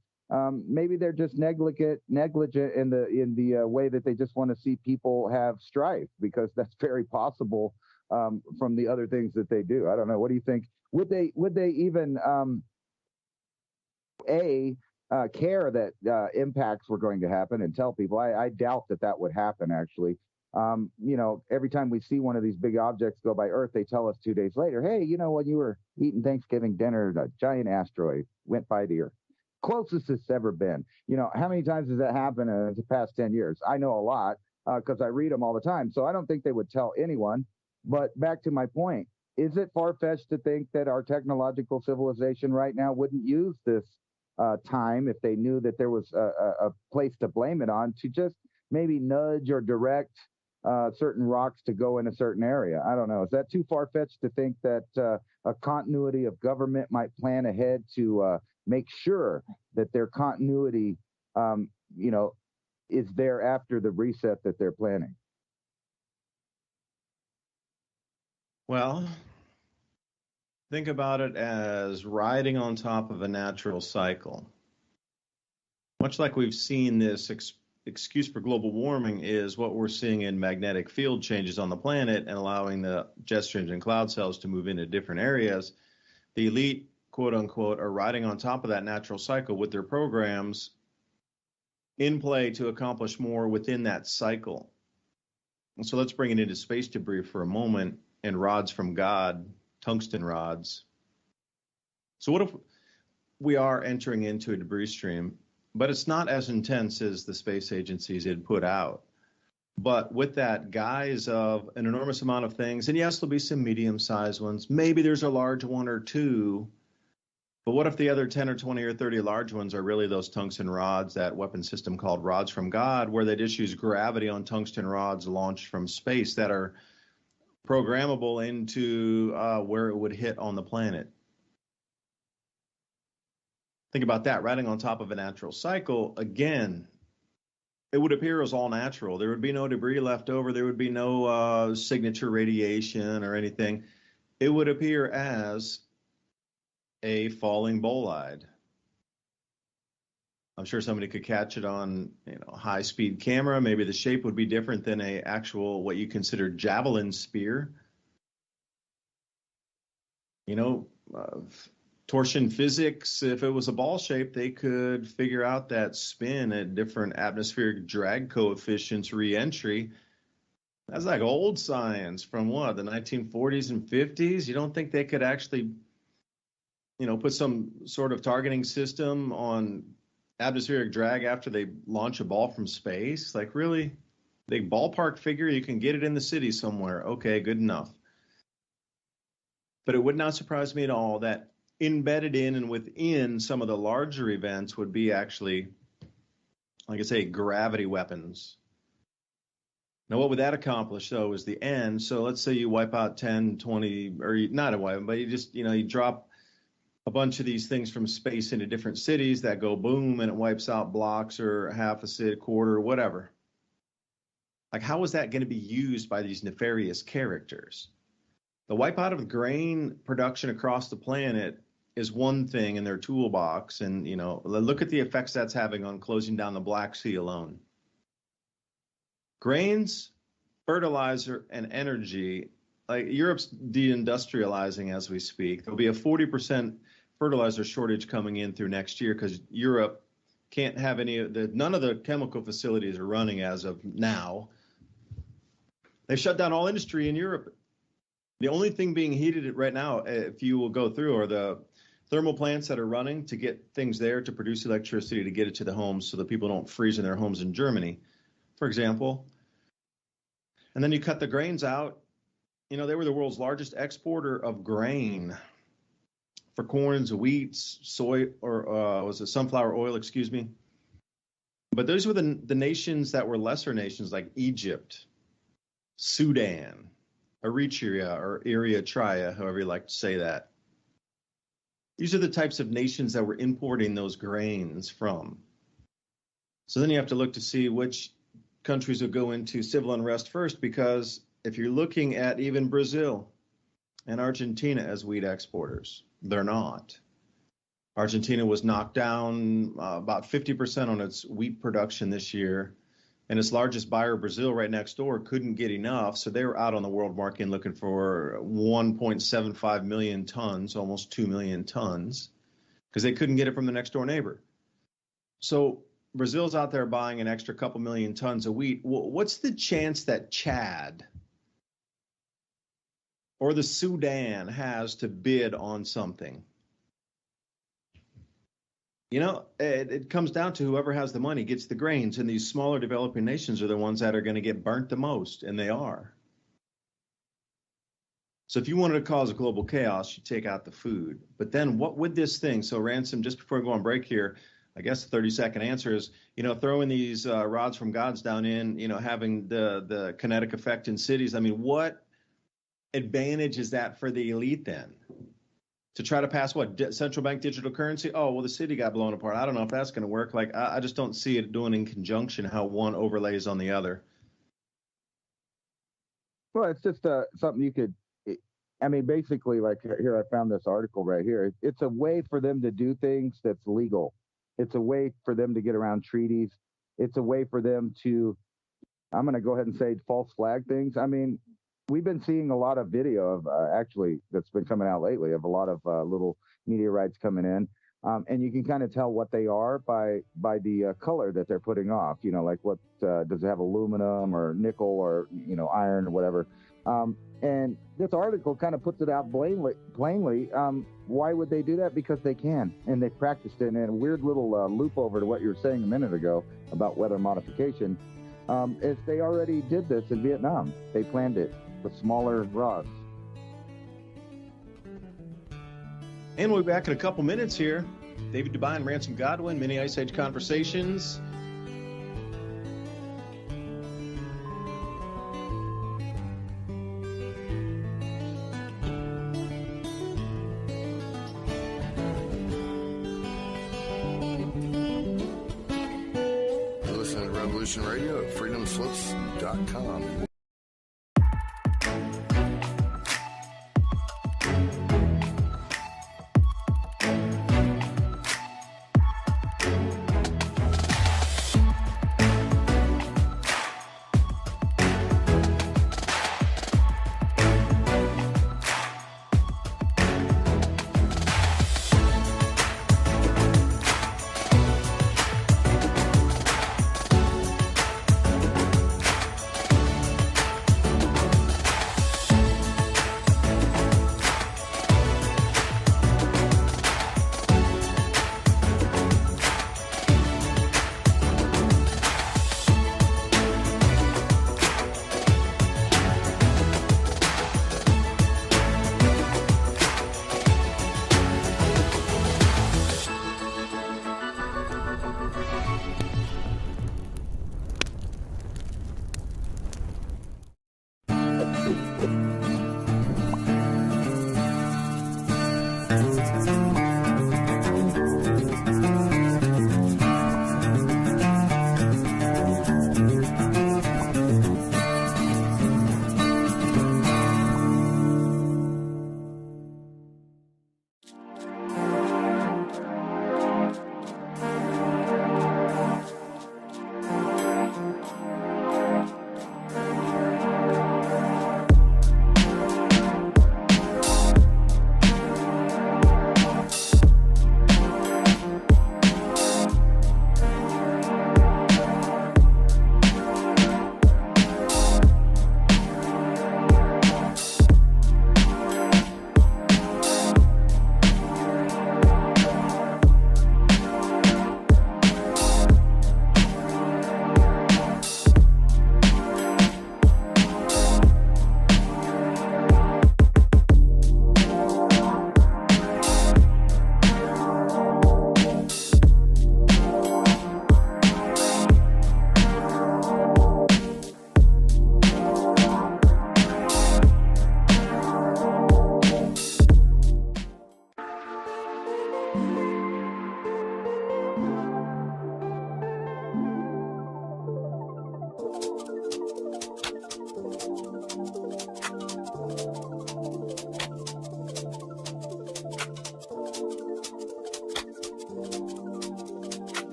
maybe they're just negligent in the way that they just want to see people have strife, because that's very possible from the other things that they do. I don't know. What do you think? Would they even care that impacts were going to happen and tell people. I doubt that would happen, actually. Every time we see one of these big objects go by Earth, they tell us 2 days later, hey, when you were eating Thanksgiving dinner, a giant asteroid went by the Earth. Closest it's ever been. How many times has that happened in the past 10 years? I know a lot because I read them all the time. So I don't think they would tell anyone. But back to my point, is it far-fetched to think that our technological civilization right now wouldn't use this time if they knew that there was a place to blame it on to just maybe nudge or direct certain rocks to go in a certain area? I don't know. Is that too far-fetched to think that a continuity of government might plan ahead to make sure that their continuity, is there after the reset that they're planning? Well, think about it as riding on top of a natural cycle. Much like we've seen this excuse for global warming is what we're seeing in magnetic field changes on the planet and allowing the jet streams and cloud cells to move into different areas. The elite, quote unquote, are riding on top of that natural cycle with their programs in play to accomplish more within that cycle. And so let's bring it into space debris for a moment and rods from God, tungsten rods. So what if we are entering into a debris stream, but it's not as intense as the space agencies had put out? But with that guise of an enormous amount of things, and yes, there'll be some medium-sized ones. Maybe there's a large one or two. But what if the other 10 or 20 or 30 large ones are really those tungsten rods, that weapon system called rods from God, where they just use gravity on tungsten rods launched from space that are programmable into where it would hit on the planet? Think about that, riding on top of a natural cycle. Again, it would appear as all natural. There would be no debris left over. There would be no signature radiation or anything. It would appear as a falling bolide. I'm sure somebody could catch it on high-speed camera. Maybe the shape would be different than a actual what you consider javelin spear. Torsion physics, if it was a ball shape, they could figure out that spin at different atmospheric drag coefficients re-entry. That's like old science from the 1940s and 50s. You don't think they could actually, put some sort of targeting system on atmospheric drag after they launch a ball from space? Like, really? Big ballpark figure, you can get it in the city somewhere. Okay, good enough. But it would not surprise me at all that embedded in and within some of the larger events would be actually, like I say, gravity weapons. Now, what would that accomplish, though, is the end. So let's say you wipe out 10, 20, or not a weapon, but you just, you drop a bunch of these things from space into different cities that go boom, and it wipes out blocks or half a city, quarter, whatever. Like, how is that going to be used by these nefarious characters? The wipeout of grain production across the planet is one thing in their toolbox. And, look at the effects that's having on closing down the Black Sea alone. Grains, fertilizer, and energy, like Europe's deindustrializing as we speak. There'll be a 40% fertilizer shortage coming in through next year because Europe can't have none of the chemical facilities are running as of now. They shut down all industry in Europe. The only thing being heated right now, if you will go through, are the thermal plants that are running to get things there to produce electricity to get it to the homes so that people don't freeze in their homes in Germany, for example. And then you cut the grains out. They were the world's largest exporter of grain for corns, wheats, soy, or was it sunflower oil, excuse me. But those were the nations that were lesser nations like Egypt, Sudan, Eritrea, or Eritrea, however you like to say that. These are the types of nations that were importing those grains from. So then you have to look to see which countries will go into civil unrest first, because if you're looking at even Brazil and Argentina as wheat exporters, they're not. Argentina was knocked down about 50% on its wheat production this year, and its largest buyer, Brazil, right next door, couldn't get enough, so they were out on the world market looking for 1.75 million tons, almost 2 million tons, because they couldn't get it from the next door neighbor. So Brazil's out there buying an extra couple million tons of wheat. What's the chance that Chad or the Sudan has to bid on something? You know, it comes down to whoever has the money gets the grains, and these smaller developing nations are the ones that are going to get burnt the most, and they are. So if you wanted to cause global chaos, you take out the food. But then what would this thing, so Ransom, just before I go on break here, I guess the 30-second answer is, you know, throwing these rods from gods down in, you know, having the kinetic effect in cities. I mean, what advantage is that for the elite then? To try to pass what, central bank digital currency? Oh, well, the city got blown apart. I don't know if that's going to work. Like, I just don't see it doing in conjunction how one overlays on the other. Well, it's just something you could, I mean, basically, like here, I found this article right here. It's a way for them to do things that's legal. It's a way for them to get around treaties. It's a way for them to, I'm going to go ahead and say, false flag things. I mean, we've been seeing a lot of video of actually that's been coming out lately of a lot of little meteorites coming in. And you can kind of tell what they are by the color that they're putting off, you know, like what does it have, aluminum or nickel or, you know, iron or whatever. And this article kind of puts it out plainly. Why would they do that? Because they can, and they practiced it. And a weird little loop over to what you were saying a minute ago about weather modification is they already did this in Vietnam. They planned it with smaller rods. And we'll be back in a couple minutes here. David DuByne, Ransom Godwin, Mini Ice Age Conversations. You're listening to Revolution Radio at freedomslips.com.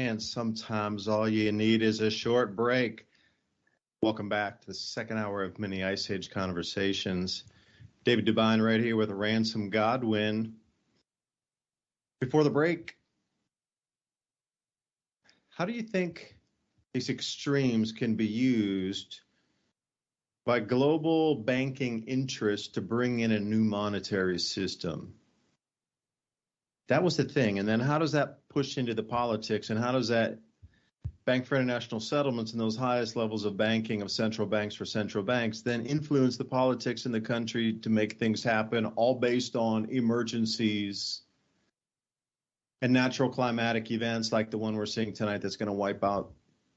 And sometimes all you need is a short break. Welcome back to the second hour of Mini Ice Age Conversations. David DuByne right here with Ransom Godwin. Before the break, how do you think these extremes can be used by global banking interests to bring in a new monetary system? That was the thing. And then how does that push into the politics, and how does that Bank for International Settlements and those highest levels of banking of central banks for central banks then influence the politics in the country to make things happen, all based on emergencies and natural climatic events like the one we're seeing tonight that's going to wipe out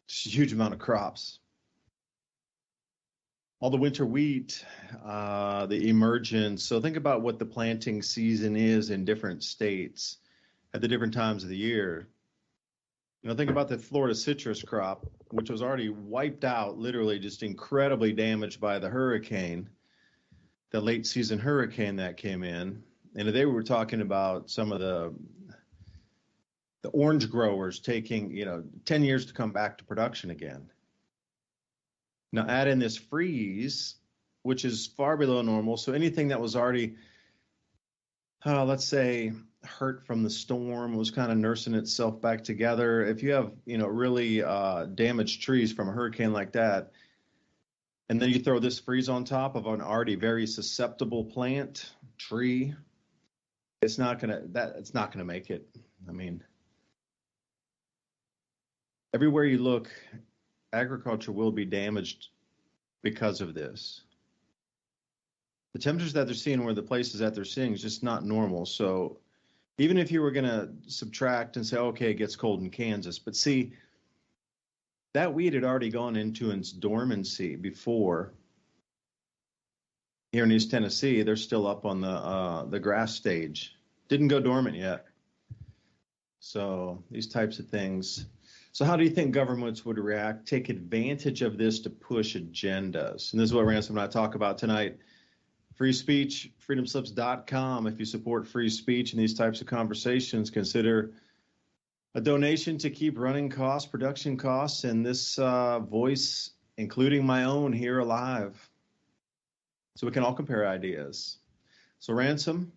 a huge amount of crops? All the winter wheat, the emergence. So think about what the planting season is in different states at the different times of the year. Think about the Florida citrus crop, which was already wiped out, literally just incredibly damaged by the hurricane, the late season hurricane that came in. And today we were talking about some of the orange growers taking, 10 years to come back to production again. Now add in this freeze, which is far below normal. So anything that was already, let's say, hurt from the storm was kind of nursing itself back together. If you have, really damaged trees from a hurricane like that, and then you throw this freeze on top of an already very susceptible tree, it's not gonna make it. I mean, everywhere you look, agriculture will be damaged because of this. The temperatures that they're seeing, or the places that they're seeing, is just not normal. So even if you were going to subtract and say, okay, it gets cold in Kansas, but see, that wheat had already gone into its dormancy before. Here in East Tennessee, they're still up on the grass stage. Didn't go dormant yet. So these types of things. So how do you think governments would react, take advantage of this to push agendas? And this is what Ransom and I talk about tonight. Free speech, freedomslips.com. If you support free speech and these types of conversations, consider a donation to keep running costs, production costs, and this voice, including my own, here alive, so we can all compare ideas. So Ransom,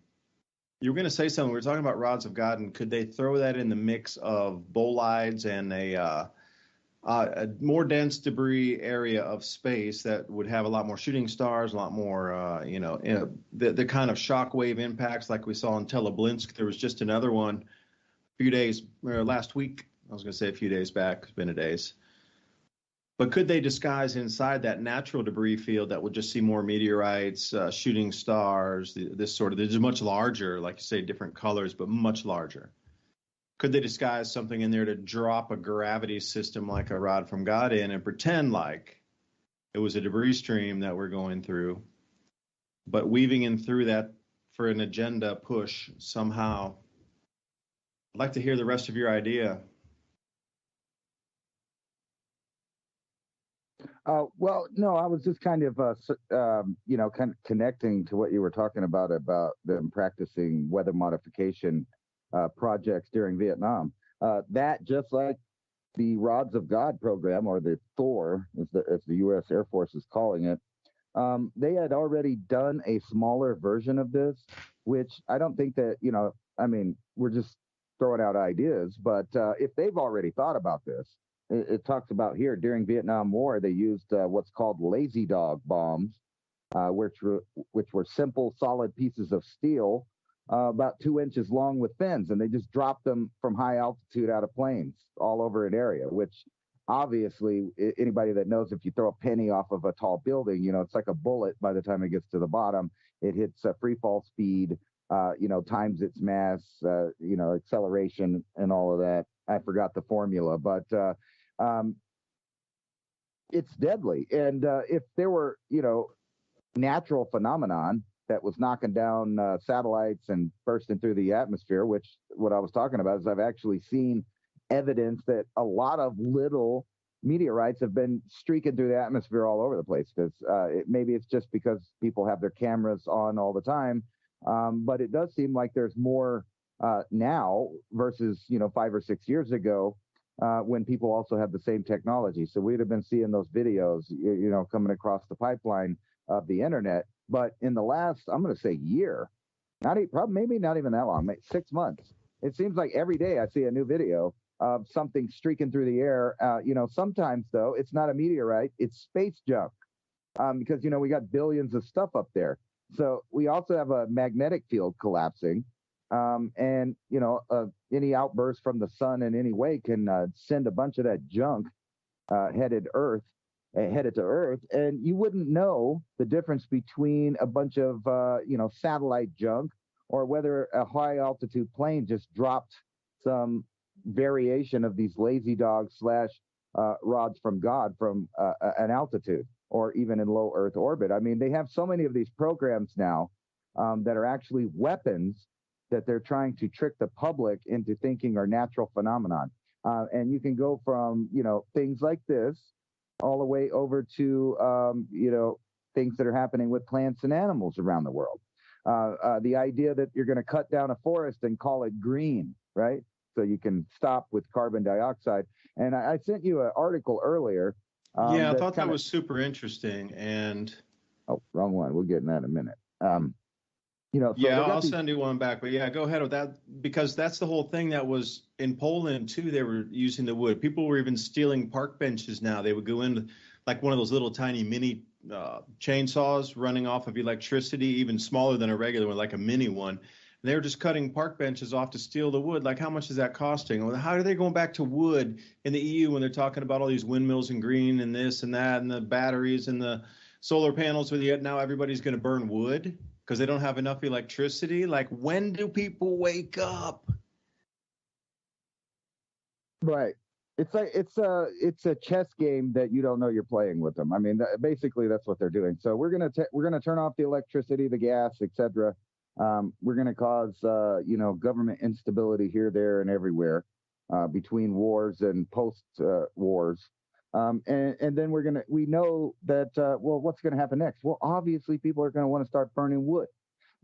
you were going to say something. We were talking about rods of God, and could they throw that in the mix of bolides and a more dense debris area of space that would have a lot more shooting stars, a lot more, the kind of shockwave impacts like we saw in Teleblinsk. There was just another one a few days, last week. I was going to say a few days back. It's been a days. But could they disguise inside that natural debris field that would just see more meteorites, shooting stars, this sort of, this is much larger, like you say, different colors, but much larger. Could they disguise something in there to drop a gravity system like a rod from God in and pretend like it was a debris stream that we're going through, but weaving in through that for an agenda push somehow? I'd like to hear the rest of your idea. Well, no, I was just kind of, kind of connecting to what you were talking about them practicing weather modification projects during Vietnam. That, just like the Rods of God program, or the Thor, as the U.S. Air Force is calling it, they had already done a smaller version of this, which I don't think that, we're just throwing out ideas, but if they've already thought about this, it talks about here during Vietnam War, they used what's called lazy dog bombs, which were simple, solid pieces of steel, about 2 inches long with fins, and they just dropped them from high altitude out of planes all over an area, which obviously anybody that knows, if you throw a penny off of a tall building, it's like a bullet. By the time it gets to the bottom, it hits a free fall speed, times its mass, acceleration and all of that. I forgot the formula, but it's deadly. And if there were, natural phenomenon that was knocking down satellites and bursting through the atmosphere, which what I was talking about is I've actually seen evidence that a lot of little meteorites have been streaking through the atmosphere all over the place, because maybe it's just because people have their cameras on all the time. But it does seem like there's more now versus, 5 or 6 years ago. when people also have the same technology. So we'd have been seeing those videos, coming across the pipeline of the internet. But in the last, I'm going to say year, maybe not even that long, 6 months, it seems like every day I see a new video of something streaking through the air. Sometimes, though, it's not a meteorite, it's space junk, because, we got billions of stuff up there. So we also have a magnetic field collapsing. And any outburst from the sun in any way can send a bunch of that junk headed to Earth, and you wouldn't know the difference between a bunch of satellite junk or whether a high altitude plane just dropped some variation of these lazy dogs / rods from God from an altitude or even in low Earth orbit. I mean, they have so many of these programs now that are actually weapons that they're trying to trick the public into thinking are natural phenomenon. And you can go from, things like this all the way over to, things that are happening with plants and animals around the world. The idea that you're going to cut down a forest and call it green, right? So you can stop with carbon dioxide. And I sent you an article earlier. I thought that was super interesting. And oh, wrong one. We'll get in that in a minute. I'll send you one back. But go ahead with that, because that's the whole thing that was in Poland too. They were using the wood. People were even stealing park benches now. They would go into like one of those little tiny mini chainsaws running off of electricity, even smaller than a regular one, like a mini one. And they were just cutting park benches off to steal the wood. Like, how much is that costing? How are they going back to wood in the EU when they're talking about all these windmills and green and this and that and the batteries and the solar panels? Yet now everybody's going to burn wood because they don't have enough electricity. Like, when do wake up? Right. It's like it's a chess game that you don't know you're playing with them. I mean, basically that's what they're doing. So we're gonna turn off the electricity, the gas, etc. We're gonna cause government instability here, there, and everywhere between wars and post wars. And then we know that what's gonna happen next? Well, obviously people are gonna want to start burning wood.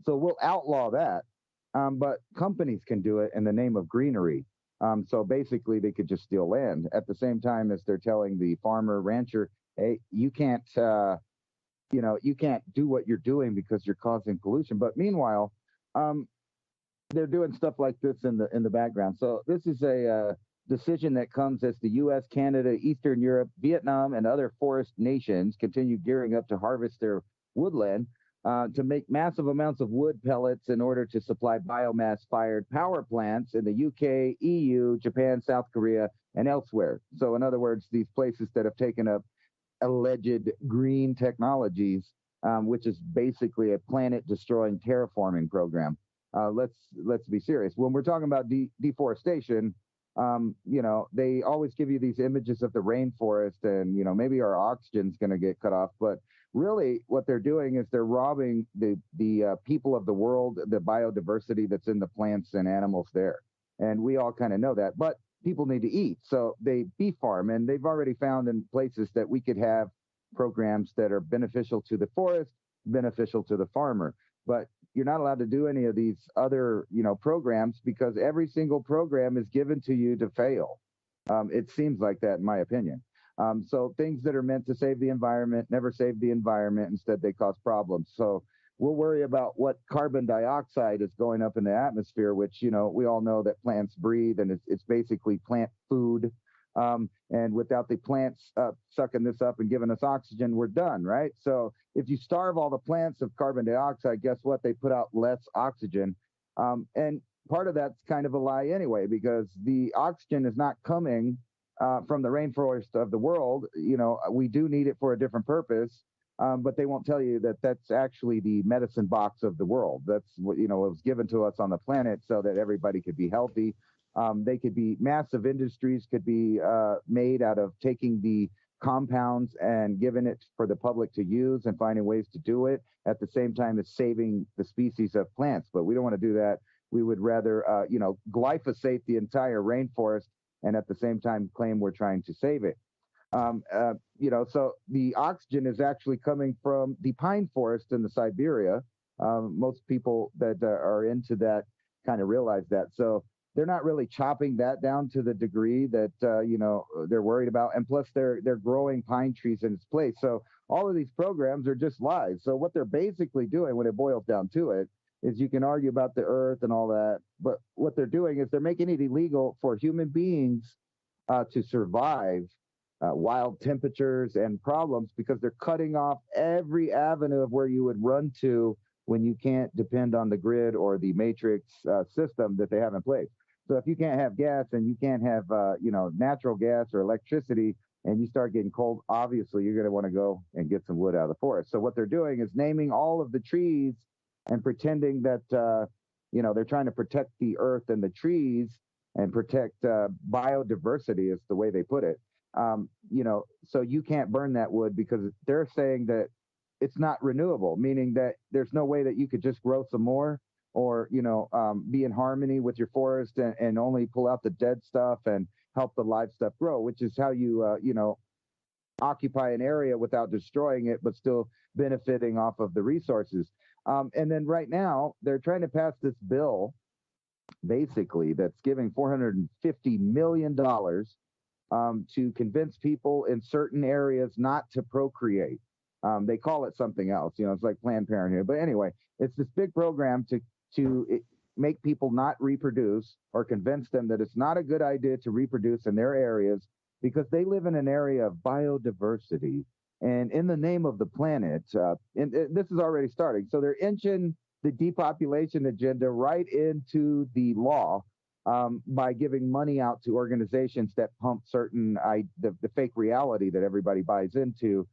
So we'll outlaw that. But companies can do it in the name of greenery. So basically, they could just steal land at the same time as they're telling the farmer, rancher, "Hey, you can't do what you're doing because you're causing pollution." But meanwhile, they're doing stuff like this in the background. So this is a decision that comes as the U.S., Canada, Eastern Europe, Vietnam, and other forest nations continue gearing up to harvest their woodland. To make massive amounts of wood pellets in order to supply biomass-fired power plants in the UK, EU, Japan, South Korea, and elsewhere. So in other words, these places that have taken up alleged green technologies, which is basically a planet-destroying terraforming program. Let's be serious. When we're talking about deforestation, they always give you these images of the rainforest and, maybe our oxygen's going to get cut off, but really, what they're doing is they're robbing the people of the world, the biodiversity that's in the plants and animals there. And we all kind of know that. But people need to eat. So they beef farm. And they've already found in places that we could have programs that are beneficial to the forest, beneficial to the farmer. But you're not allowed to do any of these other, programs because every single program is given to you to fail. It seems like that, in my opinion. So things that are meant to save the environment never save the environment. Instead, they cause problems. So we'll worry about what carbon dioxide is going up in the atmosphere, which, we all know that plants breathe, and it's basically plant food. And without the plants sucking this up and giving us oxygen, we're done, right? So if you starve all the plants of carbon dioxide, guess what? They put out less oxygen. And part of that's kind of a lie anyway, because the oxygen is not coming from the rainforest of the world. We do need it for a different purpose, but they won't tell you that that's actually the medicine box of the world. That's what, it was given to us on the planet so that everybody could be healthy. They could be massive industries could be made out of taking the compounds and giving it for the public to use and finding ways to do it at the same time as saving the species of plants. But we don't want to do that. We would rather, glyphosate the entire rainforest and at the same time claim we're trying to save it. So the oxygen is actually coming from the pine forest in the Siberia. Most people that are into that kind of realize that. So they're not really chopping that down to the degree that they're worried about. And plus, they're growing pine trees in its place. So all of these programs are just lies. So what they're basically doing, when it boils down to it, is you can argue about the earth and all that, but what they're doing is they're making it illegal for human beings to survive wild temperatures and problems, because they're cutting off every avenue of where you would run to when you can't depend on the grid or the matrix system that they have in place. So if you can't have gas and you can't have natural gas or electricity, and you start getting cold, obviously you're going to want to go and get some wood out of the forest. So what they're doing is naming all of the trees and pretending that they're trying to protect the earth and the trees and protect biodiversity, is the way they put it. So you can't burn that wood because they're saying that it's not renewable, meaning that there's no way that you could just grow some more, or be in harmony with your forest and only pull out the dead stuff and help the live stuff grow, which is how you occupy an area without destroying it, but still benefiting off of the resources. And then right now they're trying to pass this bill, basically, that's giving $450 million to convince people in certain areas not to procreate. They call it something else, it's like Planned Parenthood. But anyway, it's this big program to make people not reproduce, or convince them that it's not a good idea to reproduce in their areas, because they live in an area of biodiversity. And in the name of the planet, and this is already starting. So they're inching the depopulation agenda right into the law by giving money out to organizations that pump certain the fake reality that everybody buys into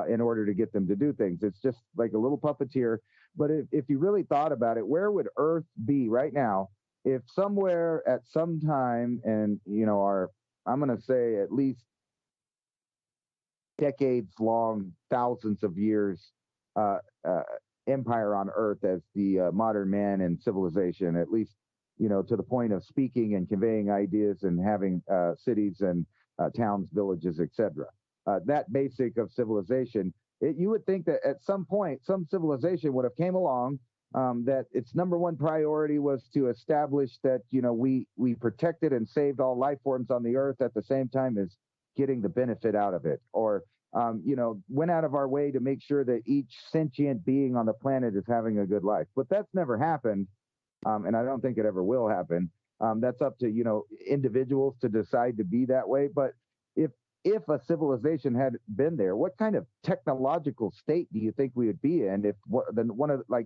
in order to get them to do things. It's just like a little puppeteer. But if you really thought about it, where would Earth be right now if somewhere at some time, and I'm going to say at least decades long, thousands of years empire on Earth as the modern man and civilization, at least to the point of speaking and conveying ideas and having cities and towns, villages, etc. That basic of civilization, you would think that at some point some civilization would have came along, that its number one priority was to establish that we protected and saved all life forms on the earth at the same time as getting the benefit out of it, or went out of our way to make sure that each sentient being on the planet is having a good life. But that's never happened, and I don't think it ever will happen. That's up to individuals to decide to be that way. But if a civilization had been there, what kind of technological state do you think we would be in? If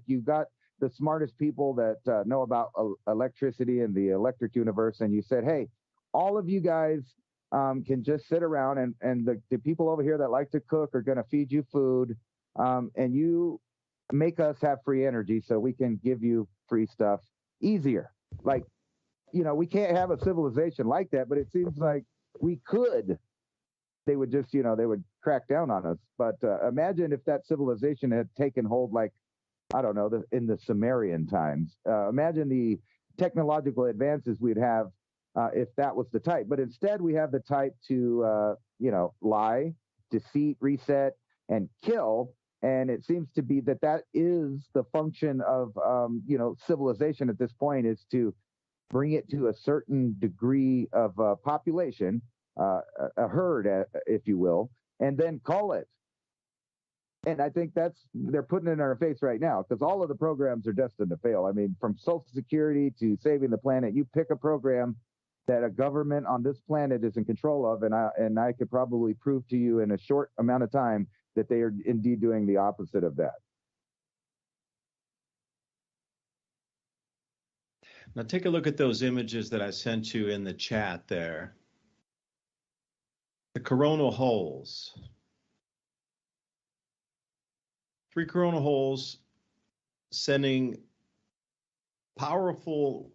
you got the smartest people that know about electricity and the electric universe, and you said, hey, all of you guys can just sit around, and the people over here that like to cook are going to feed you food, and you make us have free energy so we can give you free stuff easier. We can't have a civilization like that, but it seems like we could. They would just, they would crack down on us. But imagine if that civilization had taken hold, in the Sumerian times. Imagine the technological advances we'd have if that was the type. But instead, we have the type to, lie, deceit, reset, and kill. And it seems to be that is the function of, civilization at this point, is to bring it to a certain degree of population, a herd, if you will, and then call it. And I think they're putting it in our face right now, because all of the programs are destined to fail. I mean, from Social Security to saving the planet, you pick a program that a government on this planet is in control of, and I could probably prove to you in a short amount of time that they are indeed doing the opposite of that. Now take a look at those images that I sent you in the chat there. The coronal holes. 3 coronal holes sending powerful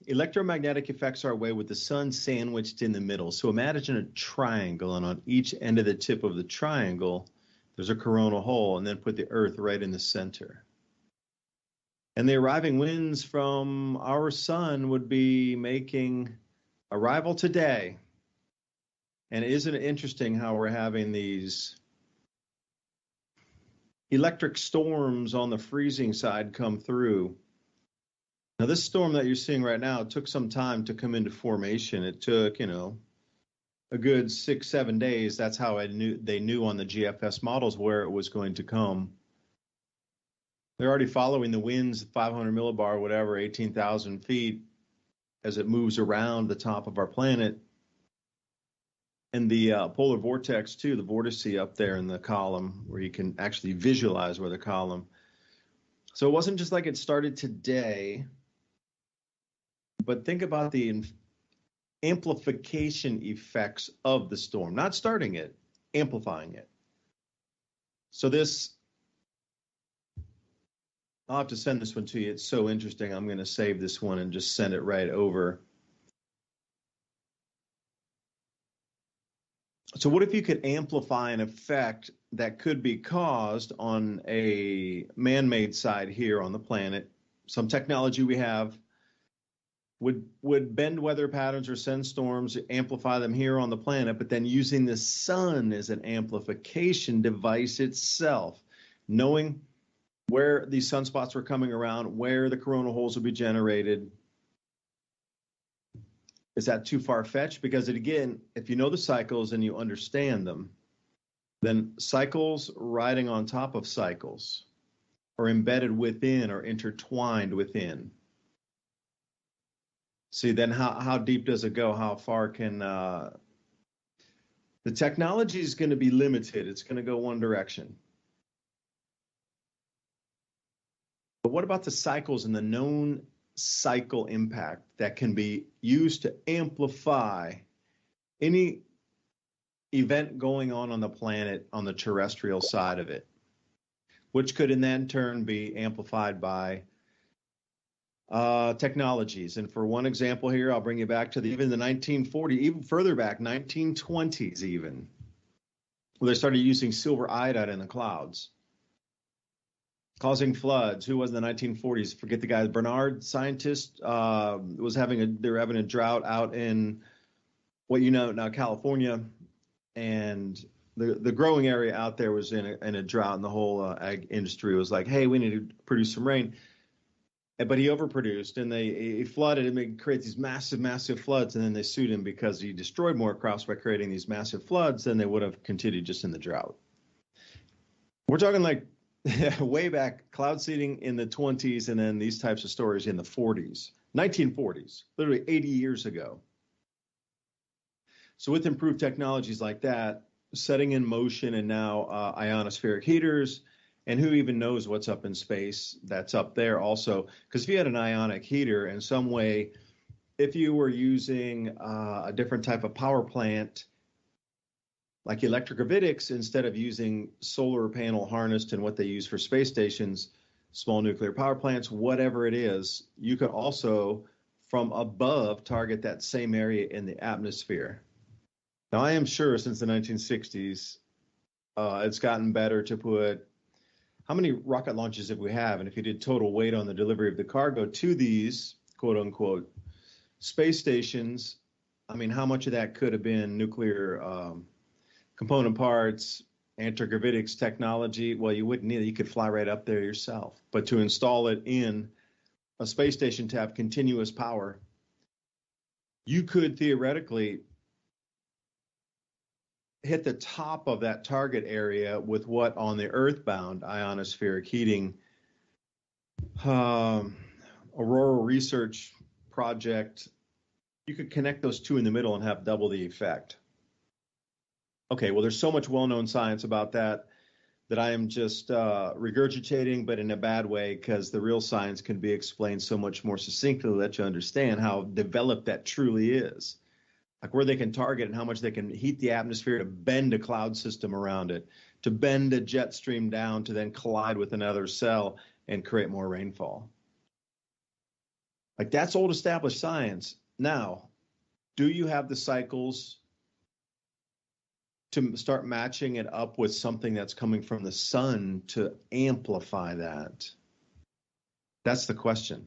electromagnetic effects our way, with the sun sandwiched in the middle. So imagine a triangle, and on each end of the tip of the triangle, there's a coronal hole, and then put the Earth right in the center. And the arriving winds from our sun would be making arrival today. And isn't it interesting how we're having these electric storms on the freezing side come through? Now, this storm that you're seeing right now took some time to come into formation. It took, a good 6-7 days. That's how they knew on the GFS models where it was going to come. They're already following the winds, 500 millibar, whatever, 18,000 feet, as it moves around the top of our planet. And the polar vortex, too, the vortice up there in the column, where you can actually visualize where the column. So it wasn't just like it started today, but think about the amplification effects of the storm, not starting it, amplifying it. So I'll have to send this one to you. It's so interesting. I'm going to save this one and just send it right over. So what if you could amplify an effect that could be caused on a man-made side here on the planet? Some technology we have would bend weather patterns or send storms, amplify them here on the planet, but then using the sun as an amplification device itself, knowing where these sunspots were coming around, where the coronal holes would be generated. Is that too far-fetched? Because again, if you know the cycles and you understand them, then cycles riding on top of cycles or embedded within or intertwined within. See, then how deep does it go? How far can the technology is going to be limited. It's going to go one direction. But what about the cycles and the known cycle impact that can be used to amplify any event going on the planet on the terrestrial side of it, which could in then turn be amplified by technologies? And for one example here, I'll bring you back to even the 1940s, even further back, 1920s even, where they started using silver iodide in the clouds, causing floods. Who was in the 1940s? Forget the guy. Bernard, scientist, they were having a drought out in now California, and the growing area out there was in a drought, and the whole ag industry was like, hey, we need to produce some rain. But he overproduced, and he flooded and create these massive floods, and then they sued him because he destroyed more crops by creating these massive floods than they would have continued just in the drought. We're talking like way back, cloud seeding in the 20s, and then these types of stories in the 40s, 1940s, literally 80 years ago. So with improved technologies like that, setting in motion and now ionospheric heaters, and who even knows what's up in space that's up there also. Because if you had an ionic heater in some way, if you were using a different type of power plant, like electrogravitics, instead of using solar panel harnessed and what they use for space stations, small nuclear power plants, whatever it is, you could also, from above, target that same area in the atmosphere. Now, I am sure since the 1960s, it's gotten better to put, how many rocket launches have we have? And if you did total weight on the delivery of the cargo to these, quote unquote, space stations, I mean, how much of that could have been nuclear component parts, antigravitics technology? Well, you wouldn't need it. You could fly right up there yourself. But to install it in a space station to have continuous power, you could theoretically hit the top of that target area with what on the earthbound ionospheric heating Aurora research project, you could connect those two in the middle and have double the effect. Okay, well, there's so much well-known science about that I am just regurgitating, but in a bad way, because the real science can be explained so much more succinctly to let you understand how developed that truly is. Like where they can target and how much they can heat the atmosphere to bend a cloud system around it, to bend a jet stream down to then collide with another cell and create more rainfall. Like that's old established science. Now, do you have the cycles to start matching it up with something that's coming from the sun to amplify that? That's the question.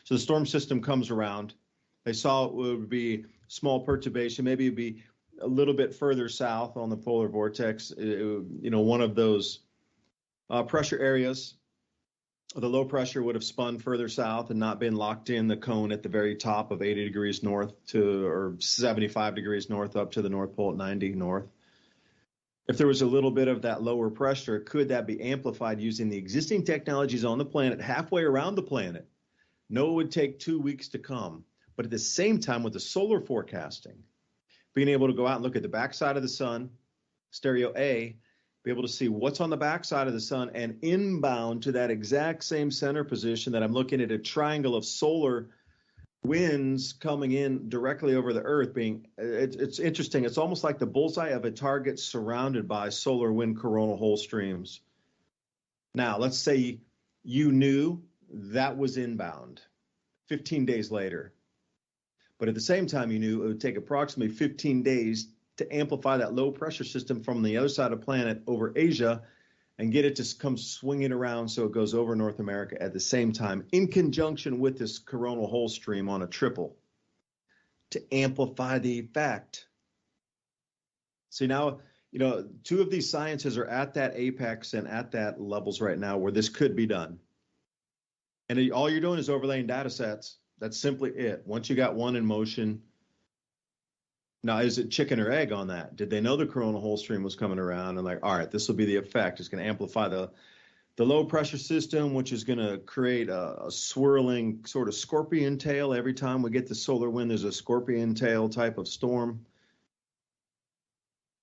So the storm system comes around. They saw it would be small perturbation, maybe it'd be a little bit further south on the polar vortex, one of those pressure areas. the low pressure would have spun further south and not been locked in the cone at the very top of 80 degrees north to, or 75 degrees north up to the North Pole at 90 north. If there was a little bit of that lower pressure, could that be amplified using the existing technologies on the planet halfway around the planet? No, it would take 2 weeks to come. But at the same time, with the solar forecasting, being able to go out and look at the backside of the sun, stereo A, be able to see what's on the backside of the sun and inbound to that exact same center position that I'm looking at a triangle of solar winds coming in directly over the Earth being, it's interesting. It's almost like the bullseye of a target surrounded by solar wind coronal hole streams. Now, let's say you knew that was inbound 15 days later. But at the same time, you knew it would take approximately 15 days to amplify that low pressure system from the other side of the planet over Asia and get it to come swinging around so it goes over North America at the same time in conjunction with this coronal hole stream on a triple to amplify the effect. See, now, you know, two of these sciences are at that apex and at that levels right now where this could be done. And all you're doing is overlaying data sets. That's simply it. Once you got one in motion. Now, is it chicken or egg on that? Did they know the coronal hole stream was coming around and like, all right, this will be the effect. It's going to amplify the low pressure system, which is going to create a swirling sort of scorpion tail. Every time we get the solar wind, there's a scorpion tail type of storm.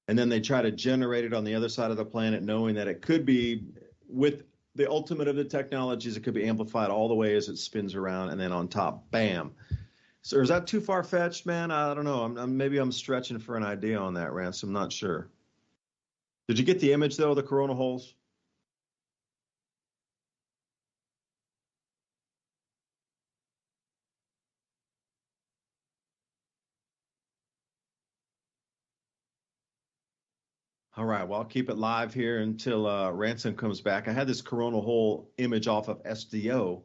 And then they try to generate it on the other side of the planet, knowing that it could be, with the ultimate of the technologies, it could be amplified all the way as it spins around. And then on top, bam. So is that too far-fetched, man? I don't know. Maybe I'm stretching for an idea on that, Ransom. Not sure. Did you get the image, though, of the coronal holes? All right. Well, I'll keep it live here until Ransom comes back. I had this coronal hole image off of SDO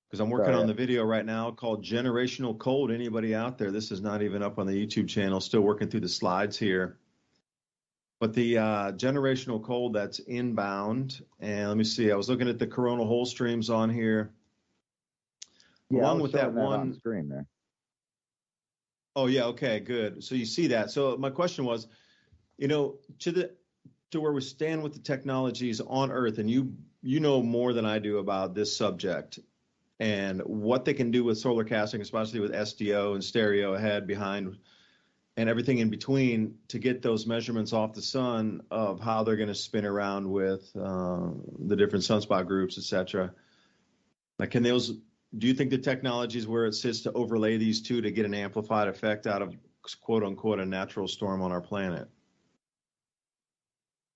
because I'm working on the video right now called Generational Cold. Anybody out there? This is not even up on the YouTube channel. Still working through the slides here. But the generational cold that's inbound, and let me see. I was looking at the coronal hole streams on here. Yeah, along with that one on screen there. Oh yeah, okay, good. So you see that. So my question was, you know, to where we stand with the technologies on Earth, and you know more than I do about this subject and what they can do with solar casting, especially with SDO and stereo ahead, behind, and everything in between to get those measurements off the sun of how they're going to spin around with the different sunspot groups, etc. Like, can those? Do you think the technology is where it sits to overlay these two to get an amplified effect out of quote unquote a natural storm on our planet?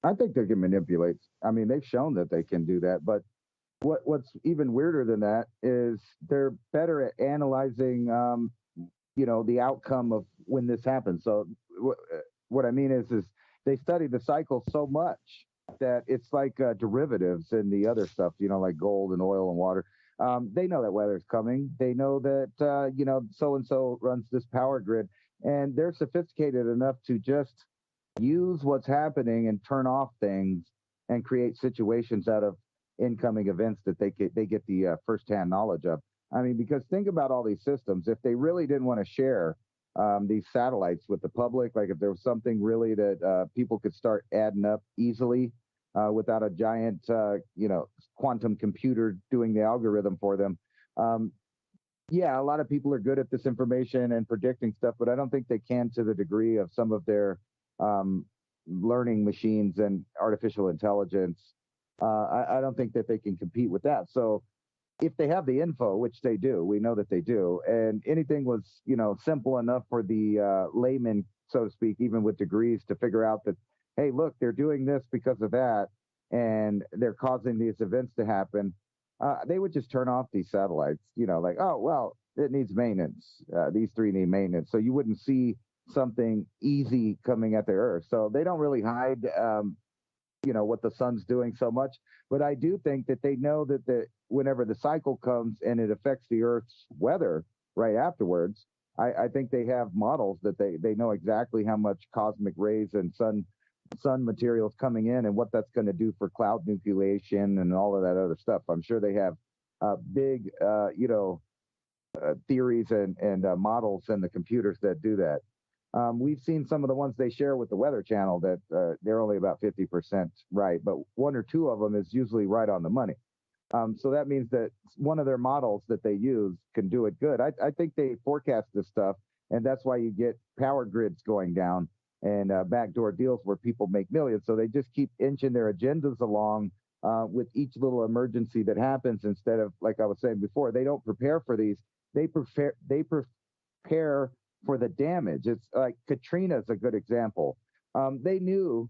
I think they can manipulate. I mean, they've shown that they can do that, but what's even weirder than that is they're better at analyzing, you know, the outcome of when this happens. So what I mean is they study the cycle so much that it's like derivatives and the other stuff, you know, like gold and oil and water. They know that weather's coming. They know that, you know, so-and-so runs this power grid, and they're sophisticated enough to just use what's happening and turn off things and create situations out of incoming events that they get the firsthand knowledge of. I mean, because think about all these systems. If they really didn't want to share these satellites with the public, like if there was something really that people could start adding up easily without a giant, you know, quantum computer doing the algorithm for them. Yeah, a lot of people are good at this information and predicting stuff, but I don't think they can to the degree of some of their learning machines and artificial intelligence. I don't think that they can compete with that. So if they have the info, which they do, we know that they do, and anything was, you know, simple enough for the layman, so to speak, even with degrees, to figure out that, hey, look, they're doing this because of that, and they're causing these events to happen, they would just turn off these satellites, you know, like, oh, well, it needs maintenance. These three need maintenance. So you wouldn't see something easy coming at the Earth. So they don't really hide, you know, what the sun's doing so much. But I do think that they know that whenever the cycle comes and it affects the Earth's weather right afterwards, I think they have models that they know exactly how much cosmic rays and sun sun materials coming in and what that's going to do for cloud nucleation and all of that other stuff. I'm sure they have big, theories and models in the computers that do that. We've seen some of the ones they share with the Weather Channel that they're only about 50% right, but one or two of them is usually right on the money. So that means that one of their models that they use can do it good. I think they forecast this stuff, and that's why you get power grids going down and backdoor deals where people make millions. So they just keep inching their agendas along with each little emergency that happens instead of, like I was saying before, they don't prepare for these. They prepare for the damage. It's like Katrina is a good example. They knew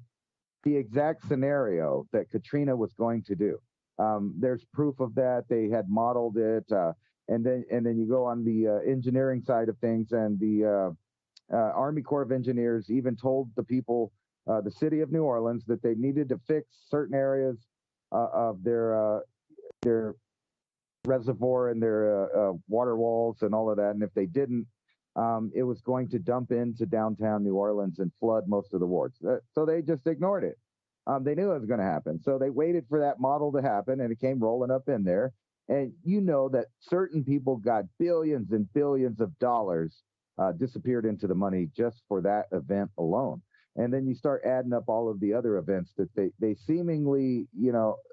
the exact scenario that Katrina was going to do. There's proof of that. They had modeled it, and then you go on the engineering side of things, and the Army Corps of Engineers even told the people, the city of New Orleans, that they needed to fix certain areas of their reservoir and their water walls and all of that. And if they didn't, it was going to dump into downtown New Orleans and flood most of the wards. So they just ignored it. They knew it was going to happen. So they waited for that model to happen, and it came rolling up in there. And you know that certain people got billions and billions of dollars disappeared into the money just for that event alone. And then you start adding up all of the other events that they seemingly,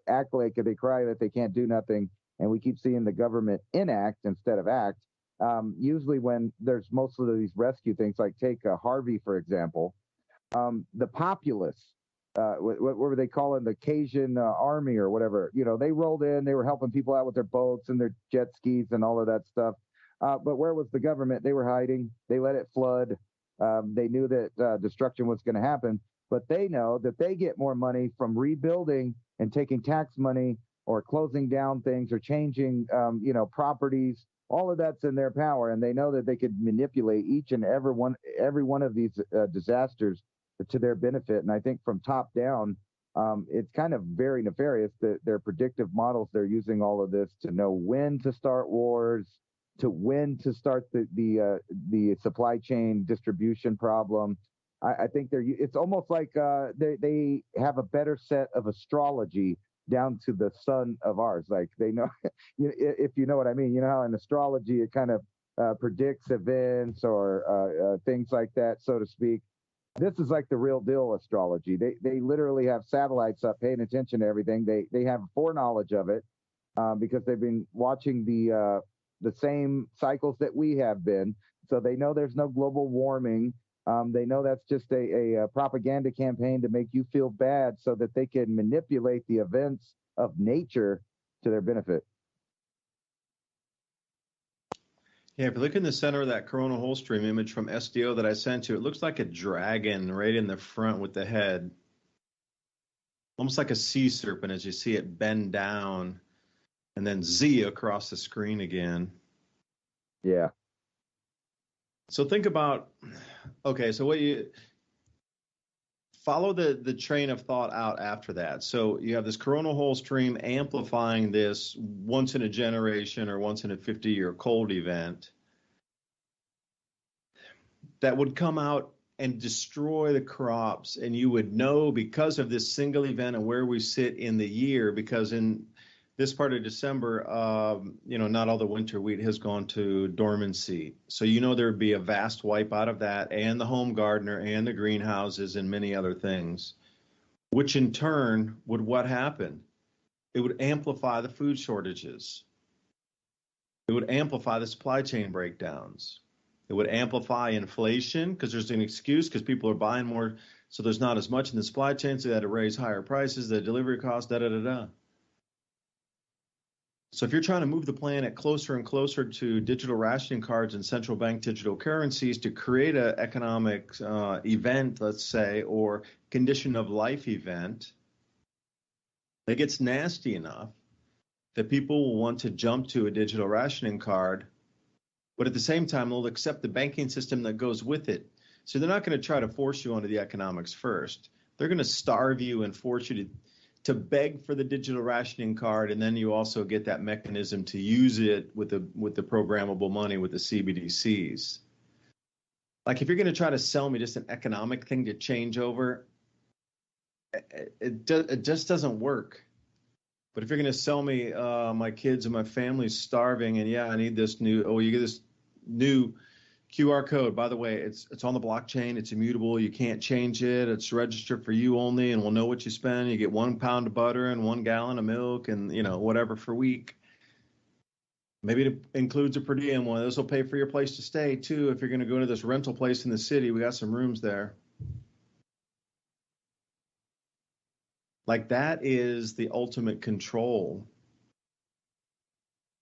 act like they cry that they can't do nothing. And we keep seeing the government enact instead of act. Usually when there's most of these rescue things, like take Harvey, for example, the populace, what were they calling the Cajun army or whatever, they rolled in, they were helping people out with their boats and their jet skis and all of that stuff. But where was the government? They were hiding. They let it flood. They knew that destruction was going to happen, but they know that they get more money from rebuilding and taking tax money or closing down things or changing, properties. All of that's in their power, and they know that they could manipulate each and every one of these disasters to their benefit. And I think from top down, it's kind of very nefarious that their predictive models, they're using all of this to know when to start wars, to when to start the supply chain distribution problem. I think it's almost like they have a better set of astrology down to the sun of ours. Like they know, if you know what I mean. You know how in astrology it kind of predicts events or things like that, so to speak. This is like the real deal astrology. They literally have satellites up paying attention to everything. They have foreknowledge of it because they've been watching the same cycles that we have been. So they know there's no global warming. They know that's just a propaganda campaign to make you feel bad so that they can manipulate the events of nature to their benefit. Yeah, if you look in the center of that coronal hole stream image from SDO that I sent you, it looks like a dragon right in the front with the head. Almost like a sea serpent as you see it bend down and then Z across the screen again. Yeah. So think about, okay, so what you follow the train of thought out after that. So you have this coronal hole stream amplifying this once in a generation or once in a 50-year cold event that would come out and destroy the crops. And you would know because of this single event and where we sit in the year, because in this part of December, not all the winter wheat has gone to dormancy. So there would be a vast wipe out of that and the home gardener and the greenhouses and many other things, which in turn would what happen? It would amplify the food shortages. It would amplify the supply chain breakdowns. It would amplify inflation because there's an excuse because people are buying more, so there's not as much in the supply chain, so they had to raise higher prices, the delivery costs, da-da-da-da. So if you're trying to move the planet closer and closer to digital rationing cards and central bank digital currencies to create an economic event, let's say, or condition of life event, it gets nasty enough that people will want to jump to a digital rationing card, but at the same time, they'll accept the banking system that goes with it. So they're not going to try to force you onto the economics first. They're going to starve you and force you to beg for the digital rationing card, and then you also get that mechanism to use it with the programmable money with the CBDCs. Like if you're going to try to sell me just an economic thing to change over, it just doesn't work. But if you're going to sell me my kids and my family's starving, and I need this you get this new QR code. By the way, it's on the blockchain. It's immutable. You can't change it. It's registered for you only, and we'll know what you spend. You get 1 pound of butter and 1 gallon of milk, and whatever for a week. Maybe it includes a per diem one. This will pay for your place to stay too. If you're going to go to this rental place in the city, we got some rooms there. Like, that is the ultimate control.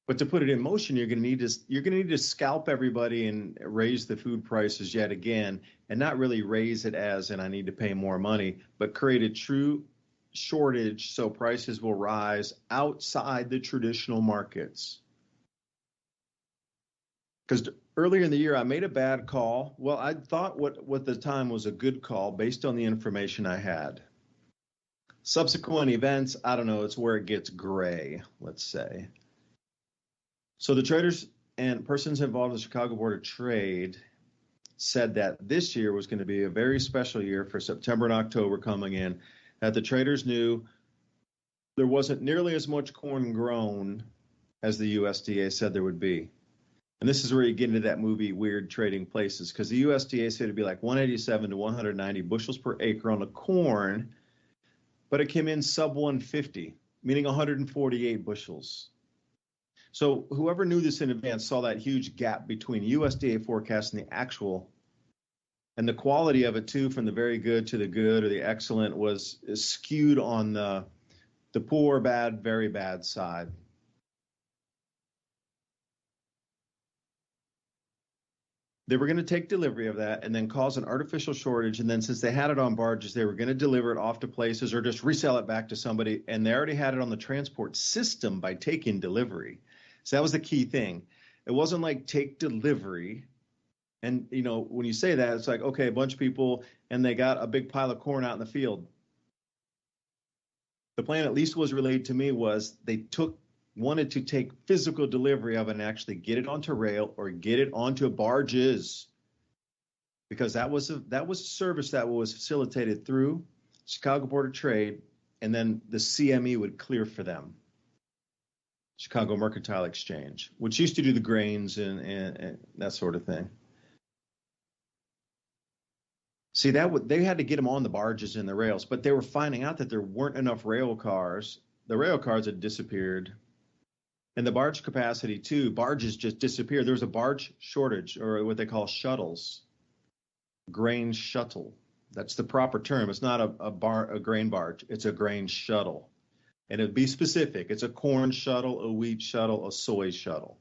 But to put it in motion, you're going to need to scalp everybody and raise the food prices yet again, and not really raise it as in I need to pay more money, but create a true shortage so prices will rise outside the traditional markets. Because earlier in the year, I made a bad call. Well, I thought what the time was a good call based on the information I had. Subsequent events, I don't know, it's where it gets gray, let's say. So the traders and persons involved in the Chicago Board of Trade said that this year was going to be a very special year for September and October coming in, that the traders knew there wasn't nearly as much corn grown as the USDA said there would be. And this is where you get into that movie Weird Trading Places, because the USDA said it'd be like 187 to 190 bushels per acre on the corn, but it came in sub 150, meaning 148 bushels. So whoever knew this in advance saw that huge gap between USDA forecast and the actual, and the quality of it too, from the very good to the good or the excellent, was skewed on the poor, bad, very bad side. They were going to take delivery of that and then cause an artificial shortage. And then since they had it on barges, they were going to deliver it off to places or just resell it back to somebody. And they already had it on the transport system by taking delivery. So that was the key thing. It wasn't like take delivery. And, when you say that, it's like, okay, a bunch of people and they got a big pile of corn out in the field. The plan, at least was relayed to me, was they wanted to take physical delivery of it and actually get it onto rail or get it onto barges, because that was a service that was facilitated through Chicago Board of Trade, and then the CME would clear for them, Chicago Mercantile Exchange, which used to do the grains and that sort of thing. See, they had to get them on the barges and the rails, but they were finding out that there weren't enough rail cars. The rail cars had disappeared. And the barge capacity too, barges just disappeared. There was a barge shortage, or what they call shuttles, grain shuttle. That's the proper term. It's not a grain barge. It's a grain shuttle. And it'd be specific. It's a corn shuttle, a wheat shuttle, a soy shuttle.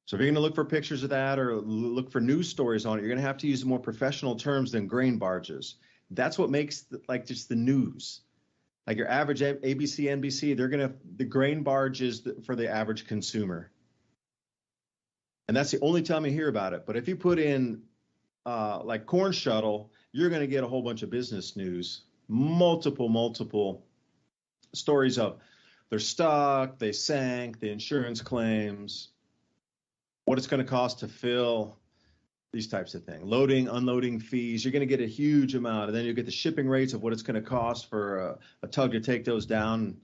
So if you're going to look for pictures of that or look for news stories on it, you're going to have to use more professional terms than grain barges. That's what makes just the news. Like your average ABC, NBC, the grain barge is for the average consumer. And that's the only time you hear about it. But if you put in like corn shuttle, you're going to get a whole bunch of business news, multiple stories of they're stuck, they sank, the insurance claims, what it's going to cost to fill, these types of things, loading, unloading fees. You're going to get a huge amount, and then you get the shipping rates of what it's going to cost for a tug to take those down.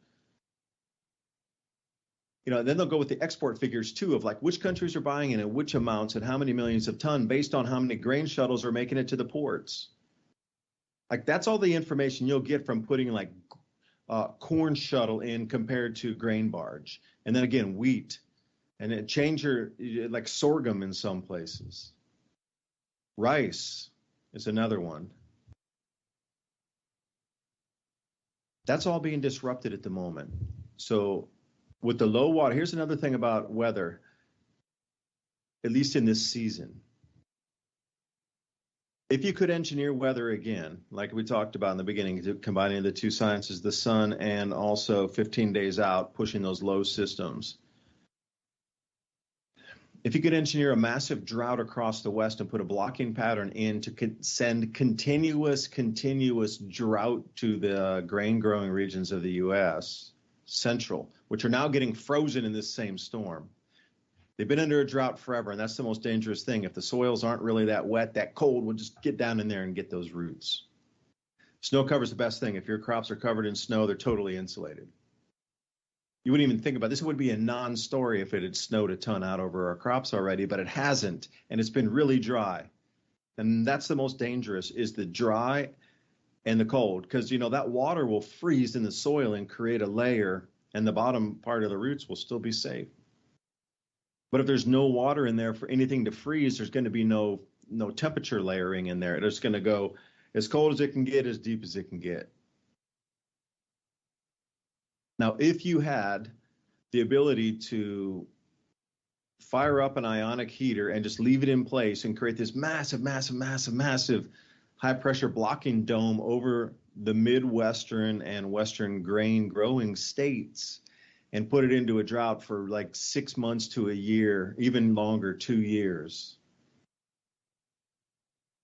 Then they'll go with the export figures too, of like which countries are buying it and which amounts and how many millions of ton based on how many grain shuttles are making it to the ports. Like that's all the information you'll get from putting like corn shuttle in compared to grain barge. And then again, wheat, and then change like sorghum in some places. Rice is another one. That's all being disrupted at the moment. So with the low water, here's another thing about weather, at least in this season. If you could engineer weather again, like we talked about in the beginning, combining the two sciences, the sun and also 15 days out, pushing those low systems. If you could engineer a massive drought across the West and put a blocking pattern in to send continuous drought to the grain growing regions of the U.S., central, which are now getting frozen in this same storm. They've been under a drought forever, and that's the most dangerous thing. If the soils aren't really that wet, that cold will just get down in there and get those roots. Snow cover is the best thing. If your crops are covered in snow, they're totally insulated. You wouldn't even think about this. It would be a non-story if it had snowed a ton out over our crops already, but it hasn't, and it's been really dry. And that's the most dangerous, is the dry and the cold, because, you know, that water will freeze in the soil and create a layer, and the bottom part of the roots will still be safe. But if there's no water in there for anything to freeze, there's going to be no temperature layering in there. It's going to go as cold as it can get, as deep as it can get. Now, if you had the ability to fire up an ionic heater and just leave it in place and create this massive high pressure blocking dome over the Midwestern and Western grain growing states and put it into a drought for like 6 months to a year, even longer, 2 years,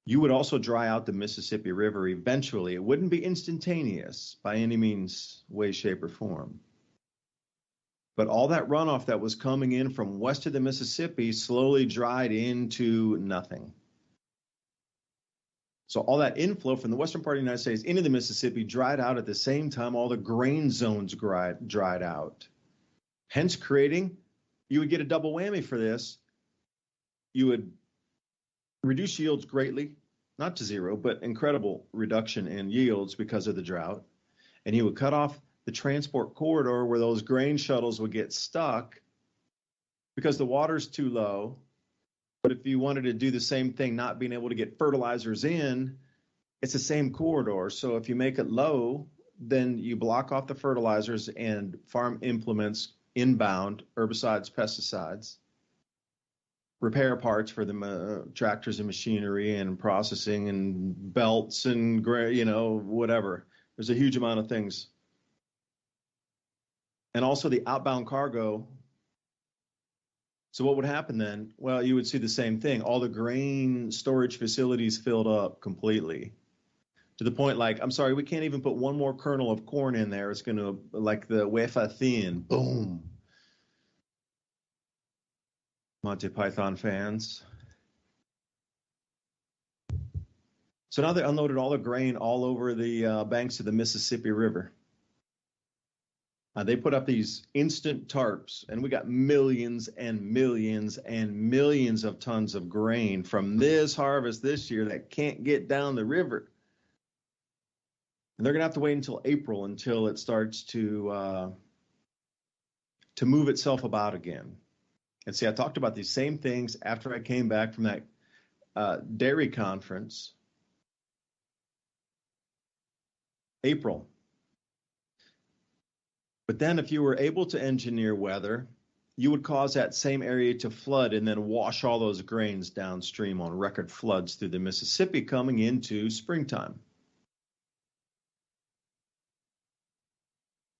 you would also dry out the Mississippi River eventually. It wouldn't be instantaneous by any means, way, shape, or form. But all that runoff that was coming in from west of the Mississippi slowly dried into nothing. So all that inflow from the western part of the United States into the Mississippi dried out at the same time all the grain zones dried out. Hence creating, you would get a double whammy for this. You would reduce yields greatly, not to zero, but incredible reduction in yields because of the drought. And you would cut off the transport corridor where those grain shuttles would get stuck because the water's too low. But if you wanted to do the same thing, not being able to get fertilizers in, it's the same corridor. So if you make it low, then you block off the fertilizers and farm implements inbound, herbicides, pesticides, repair parts for the tractors and machinery and processing and belts and, you know, whatever. There's a huge amount of things. And also the outbound cargo. So what would happen then? Well, you would see the same thing. All the grain storage facilities filled up completely to the point, like, I'm sorry, we can't even put one more kernel of corn in there. It's going to, like the wafer thin, boom. Monty Python fans. So now they unloaded all the grain all over the banks of the Mississippi River. They put up these instant tarps, and we got millions and millions and millions of tons of grain from this harvest this year that can't get down the river. And they're going to have to wait until April until it starts to move itself about again. And see, I talked about these same things after I came back from that dairy conference. April. But then if you were able to engineer weather, you would cause that same area to flood and then wash all those grains downstream on record floods through the Mississippi coming into springtime.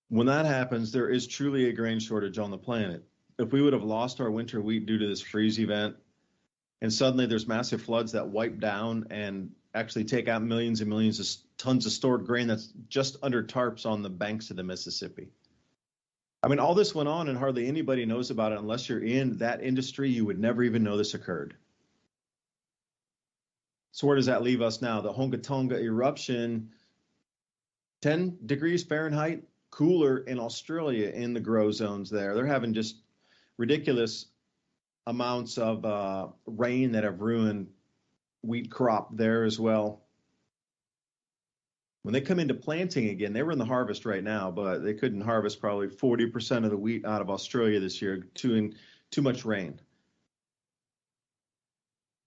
When that happens, there is truly a grain shortage on the planet. If we would have lost our winter wheat due to this freeze event, and suddenly there's massive floods that wipe down and actually take out millions and millions of tons of stored grain that's just under tarps on the banks of the Mississippi. I mean, all this went on and hardly anybody knows about it. Unless you're in that industry, you would never even know this occurred. So where does that leave us now? The Honga Tonga eruption, 10 degrees Fahrenheit, cooler in Australia in the grow zones there. They're having just ridiculous amounts of rain that have ruined wheat crop there as well. When they come into planting again, they were in the harvest right now, but they couldn't harvest probably 40% of the wheat out of Australia this year, too much rain.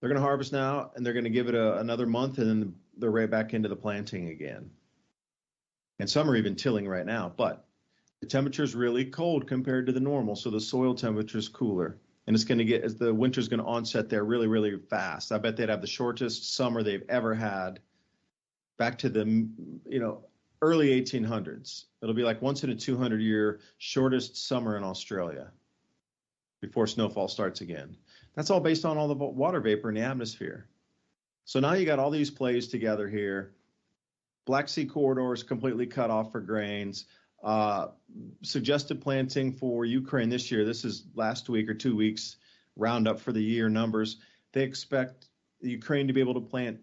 They're going to harvest now, and they're going to give it another month, and then they're right back into the planting again. And some are even tilling right now, but the temperature is really cold compared to the normal, so the soil temperature is cooler. And it's going to get, as the winter's going to onset there really, really fast. I bet they'd have the shortest summer they've ever had back to the, early 1800s. It'll be like once in a 200-year shortest summer in Australia before snowfall starts again. That's all based on all the water vapor in the atmosphere. So now you got all these plays together here. Black Sea corridor is completely cut off for grains. Suggested planting for Ukraine this year. This is last week or 2 weeks roundup for the year numbers. They expect Ukraine to be able to plant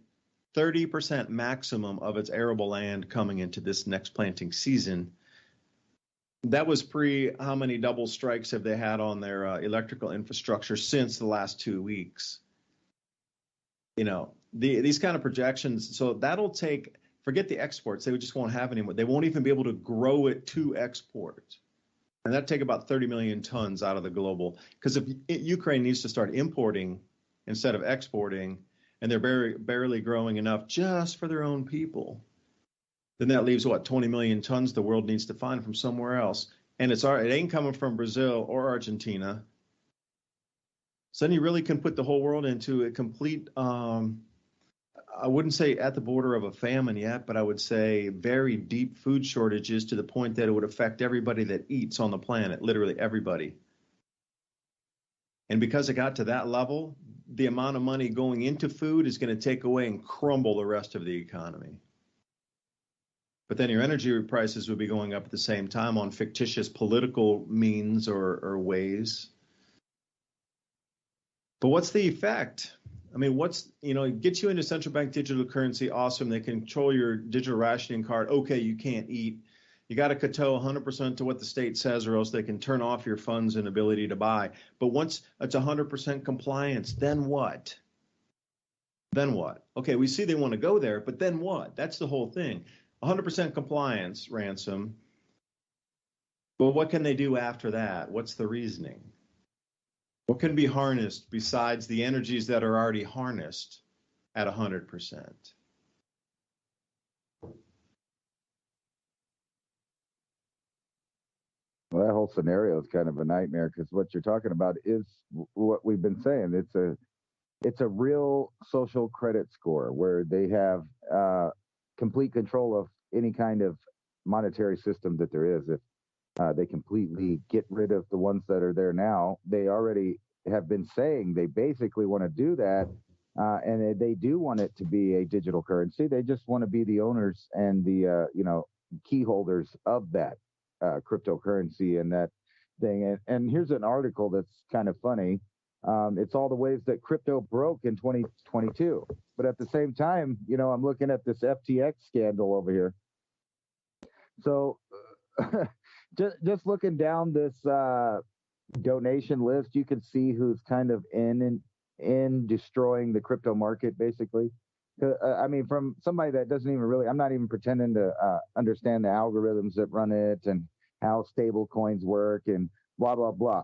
30% maximum of its arable land coming into this next planting season. That was pre how many double strikes have they had on their electrical infrastructure since the last 2 weeks? You know, these kind of projections. So that'll take, forget the exports. They just won't have any more. They won't even be able to grow it to export. And that'd take about 30 million tons out of the global. Because if Ukraine needs to start importing instead of exporting, and they're barely growing enough just for their own people, then that leaves, what, 20 million tons the world needs to find from somewhere else. And it ain't coming from Brazil or Argentina. So then you really can put the whole world into a complete, I wouldn't say at the border of a famine yet, but I would say very deep food shortages to the point that it would affect everybody that eats on the planet, literally everybody. And because it got to that level, the amount of money going into food is going to take away and crumble the rest of the economy. But then your energy prices would be going up at the same time on fictitious political means or ways. But what's the effect? I mean, get you into central bank digital currency, awesome. They control your digital rationing card. Okay, you can't eat. You got to kowtow 100% to what the state says, or else they can turn off your funds and ability to buy. But once it's 100% compliance, then what? Then what? Okay, we see they want to go there, but then what? That's the whole thing. 100% compliance, Ransom. But what can they do after that? What's the reasoning? What can be harnessed besides the energies that are already harnessed at 100%? Well, that whole scenario is kind of a nightmare, because what you're talking about is what we've been saying. It's a real social credit score where they have complete control of any kind of monetary system that there is. If they completely get rid of the ones that are there now, they already have been saying they basically want to do that, and they do want it to be a digital currency. They just want to be the owners and the key holders of that cryptocurrency and that thing. And here's an article that's kind of funny. It's all the ways that crypto broke in 2022. But at the same time, I'm looking at this FTX scandal over here. So just looking down this donation list, you can see who's kind of in destroying the crypto market, basically. I mean, from somebody that doesn't even really, I'm not even pretending to understand the algorithms that run it and how stable coins work and blah, blah, blah.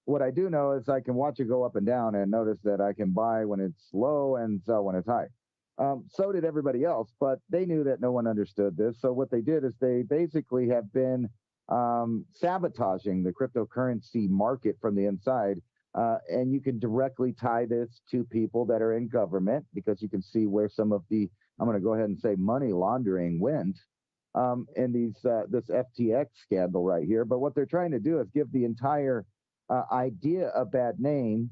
What I do know is I can watch it go up and down and notice that I can buy when it's low and sell when it's high. So did everybody else, but they knew that no one understood this. So what they did is they basically have been sabotaging the cryptocurrency market from the inside. And you can directly tie this to people that are in government, because you can see where some of the, I'm going to go ahead and say, money laundering went in this FTX scandal right here. But what they're trying to do is give the entire idea a bad name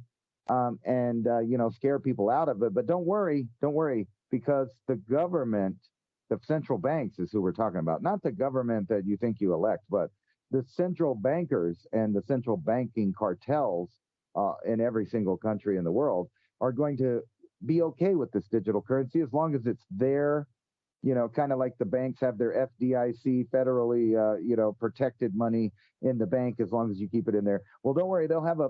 and scare people out of it. But don't worry, because the government, the central banks is who we're talking about, not the government that you think you elect, but the central bankers and the central banking cartels in every single country in the world are going to be okay with this digital currency as long as it's there, kind of like the banks have their FDIC, federally, protected money in the bank, as long as you keep it in there. Well, don't worry, they'll have a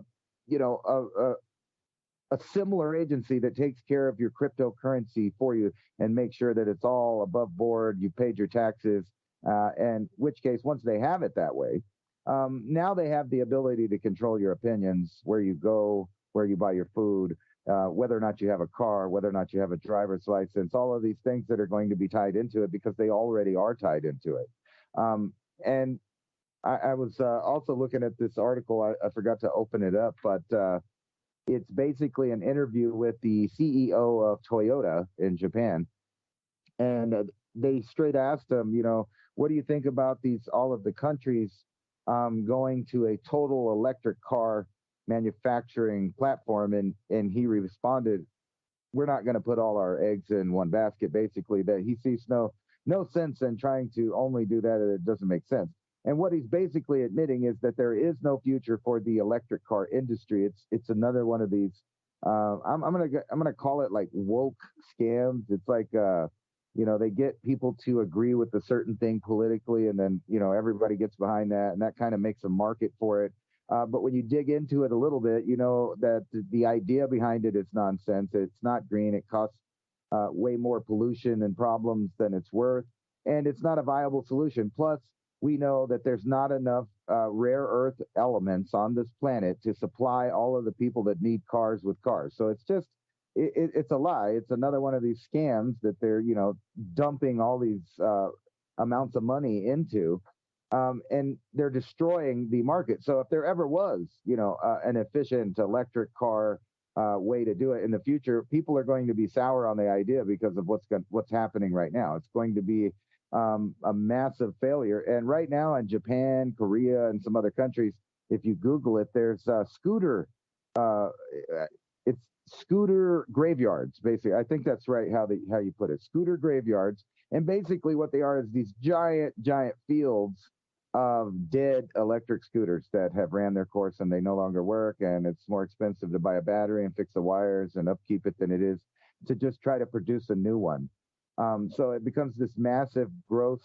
similar agency that takes care of your cryptocurrency for you and make sure that it's all above board, you paid your taxes, and which case, once they have it that way, now they have the ability to control your opinions, where you go, where you buy your food, whether or not you have a car, whether or not you have a driver's license, all of these things that are going to be tied into it, because they already are tied into it. And I was also looking at this article. I forgot to open it up, but it's basically an interview with the CEO of Toyota in Japan. And they straight asked him, what do you think about all of the countries going to a total electric car manufacturing platform? And he responded, we're not going to put all our eggs in one basket, basically, that he sees no sense in trying to only do that. It doesn't make sense. And what he's basically admitting is that there is no future for the electric car industry. It's another one of these I'm gonna call it like woke scams. It's like they get people to agree with a certain thing politically, and then everybody gets behind that, and that kind of makes a market for it. But when you dig into it a little bit, you know that the idea behind it is nonsense. It's not green. It costs way more pollution and problems than it's worth, and it's not a viable solution. Plus, we know that there's not enough rare earth elements on this planet to supply all of the people that need cars with cars. So it's just, it's a lie. It's another one of these scams that they're, dumping all these amounts of money into, and they're destroying the market. So if there ever was, an efficient electric car way to do it in the future, people are going to be sour on the idea because of what's happening right now. It's going to be a massive failure. And right now in Japan, Korea, and some other countries, if you Google it, there's scooter. It's scooter graveyards, basically. I think that's right how you put it. Scooter graveyards. And basically what they are is these giant fields of dead electric scooters that have ran their course and they no longer work. And it's more expensive to buy a battery and fix the wires and upkeep it than it is to just try to produce a new one. So it becomes this massive, gross,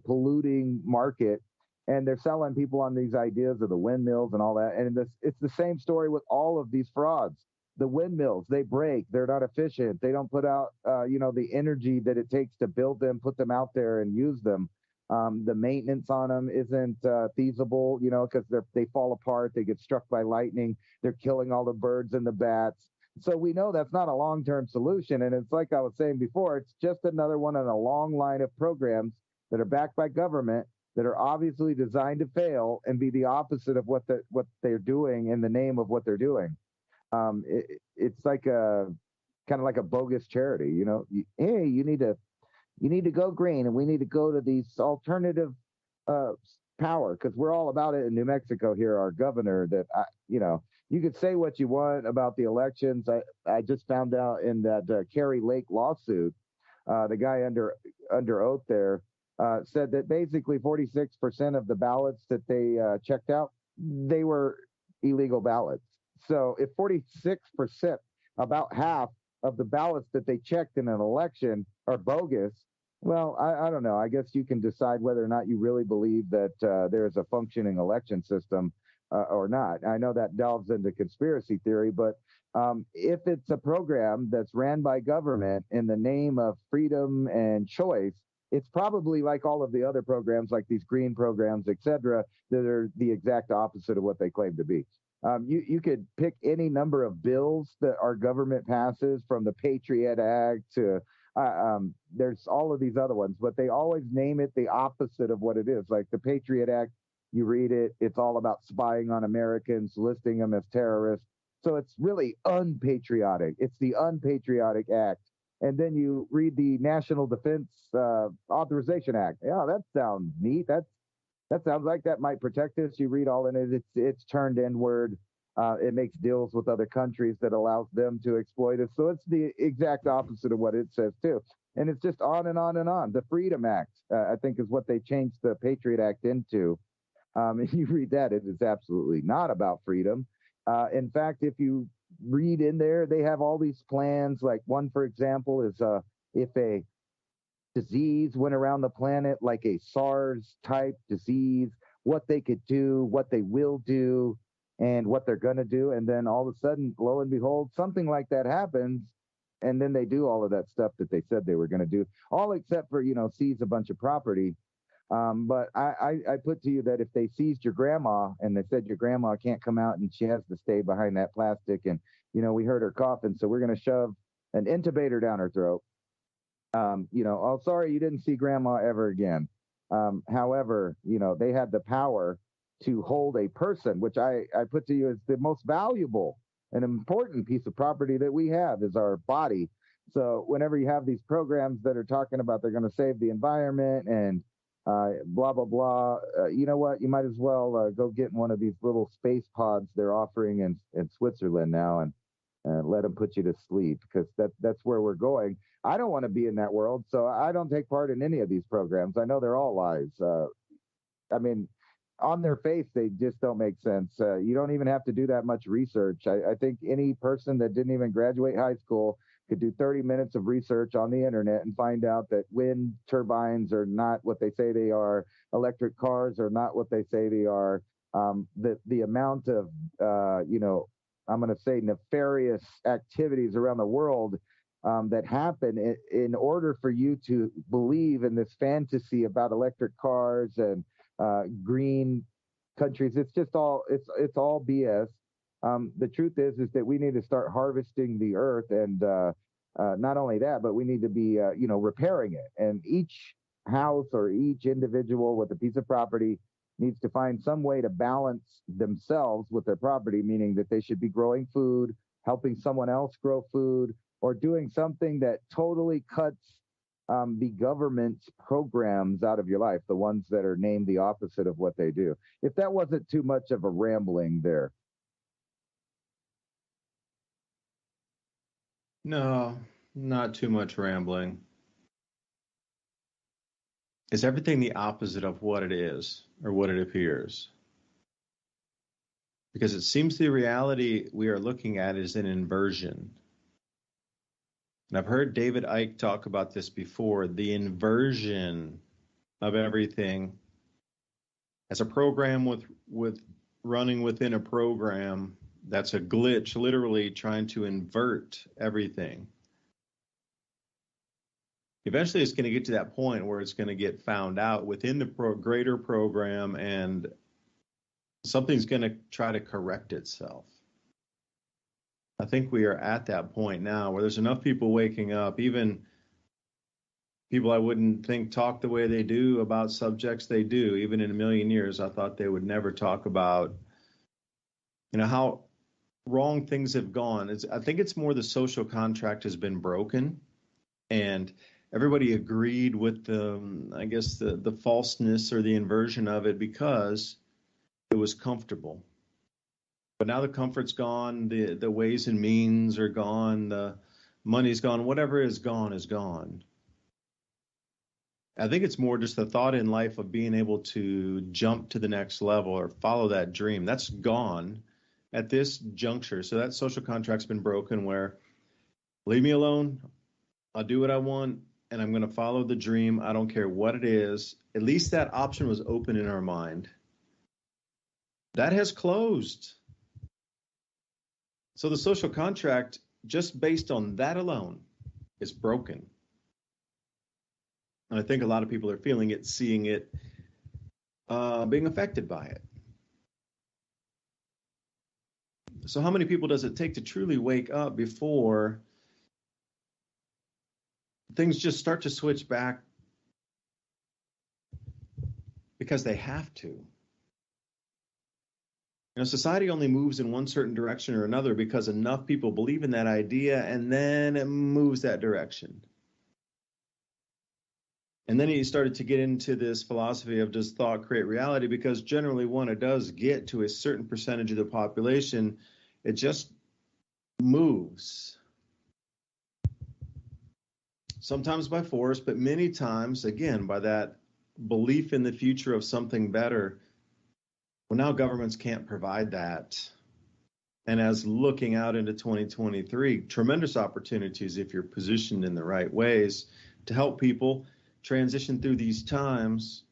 polluting market, and they're selling people on these ideas of the windmills and all that. And it's the same story with all of these frauds. The windmills, they break, they're not efficient, they don't put out, the energy that it takes to build them, put them out there and use them. The maintenance on them isn't feasible, because they fall apart, they get struck by lightning, they're killing all the birds and the bats. So we know that's not a long-term solution. And it's like I was saying before, it's just another one in a long line of programs that are backed by government that are obviously designed to fail and be the opposite of what they're doing in the name of what they're doing. It's like kind of like a bogus charity, hey, you need to go green, and we need to go to these alternative power, because we're all about it in New Mexico here. Our governor, that you could say what you want about the elections. I just found out in that Kerry Lake lawsuit, the guy under oath there said that basically 46% of the ballots that they checked out, they were illegal ballots. So if 46%, about half of the ballots that they checked in an election are bogus, well, I don't know. I guess you can decide whether or not you really believe that there's a functioning election system or not. I know that delves into conspiracy theory, but if it's a program that's ran by government in the name of freedom and choice, it's probably like all of the other programs, like these green programs, et cetera, that are the exact opposite of what they claim to be. You could pick any number of bills that our government passes, from the Patriot Act to there's all of these other ones, but they always name it the opposite of what it is. Like the Patriot Act, you read it, it's all about spying on Americans, listing them as terrorists. So it's really unpatriotic. It's the unpatriotic act. And then you read the National Defense Authorization Act. Yeah, that sounds neat. That sounds like that might protect us. You read all in it. It's turned inward. It makes deals with other countries that allows them to exploit us. So it's the exact opposite of what it says too. And it's just on and on and on. The Freedom Act, I think, is what they changed the Patriot Act into. If you read that, it is absolutely not about freedom. In fact, if you read in there, they have all these plans. Like one, for example, is if a disease went around the planet, like a SARS type disease, what they could do, what they will do, and what they're going to do. And then all of a sudden, lo and behold, something like that happens. And then they do all of that stuff that they said they were going to do, all except for, seize a bunch of property. But I put to you that if they seized your grandma and they said your grandma can't come out and she has to stay behind that plastic, and, we heard her coughing, so we're going to shove an intubator down her throat. Oh, sorry, you didn't see grandma ever again. However, they had the power to hold a person, which I put to you as the most valuable and important piece of property that we have is our body. So whenever you have these programs that are talking about they're going to save the environment and blah, blah, blah, you know what? You might as well go get in one of these little space pods they're offering in Switzerland now and let them put you to sleep, because that's where we're going. I don't want to be in that world, so I don't take part in any of these programs. I know they're all lies. on their face, they just don't make sense. You don't even have to do that much research. I think any person that didn't even graduate high school could do 30 minutes of research on the internet and find out that wind turbines are not what they say they are. Electric cars are not what they say they are. The amount of, I'm going to say nefarious activities around the world that happen in order for you to believe in this fantasy about electric cars and green countries. It's just all, it's all BS. The truth is that we need to start harvesting the earth, and not only that, but we need to be, repairing it. And each house or each individual with a piece of property needs to find some way to balance themselves with their property, meaning that they should be growing food, helping someone else grow food, or doing something that totally cuts the government's programs out of your life, the ones that are named the opposite of what they do. If that wasn't too much of a rambling there. No, not too much rambling. Is everything the opposite of what it is or what it appears? Because it seems the reality we are looking at is an inversion. And I've heard David Icke talk about this before, the inversion of everything as a program with running within a program. That's a glitch, literally trying to invert everything. Eventually, it's going to get to that point where it's going to get found out within the greater program, and something's going to try to correct itself. I think we are at that point now where there's enough people waking up, even people I wouldn't think talk the way they do about subjects they do. Even in a million years, I thought they would never talk about, how wrong things have gone. I think it's more the social contract has been broken, and everybody agreed with the falseness or the inversion of it because it was comfortable. But now the comfort's gone, the ways and means are gone, the money's gone, whatever is gone is gone. I think it's more just the thought in life of being able to jump to the next level or follow that dream. That's gone at this juncture. So that social contract's been broken where leave me alone, I'll do what I want, and I'm going to follow the dream. I don't care what it is. At least that option was open in our mind. That has closed. So the social contract, just based on that alone, is broken. And I think a lot of people are feeling it, seeing it, being affected by it. So how many people does it take to truly wake up before things just start to switch back because they have to? Society only moves in one certain direction or another because enough people believe in that idea, and then it moves that direction. And then he started to get into this philosophy of does thought create reality? Because generally when it does get to a certain percentage of the population, it just moves. Sometimes by force, but many times, again, by that belief in the future of something better. Well, now governments can't provide that. And as looking out into 2023, tremendous opportunities if you're positioned in the right ways to help people transition through these times,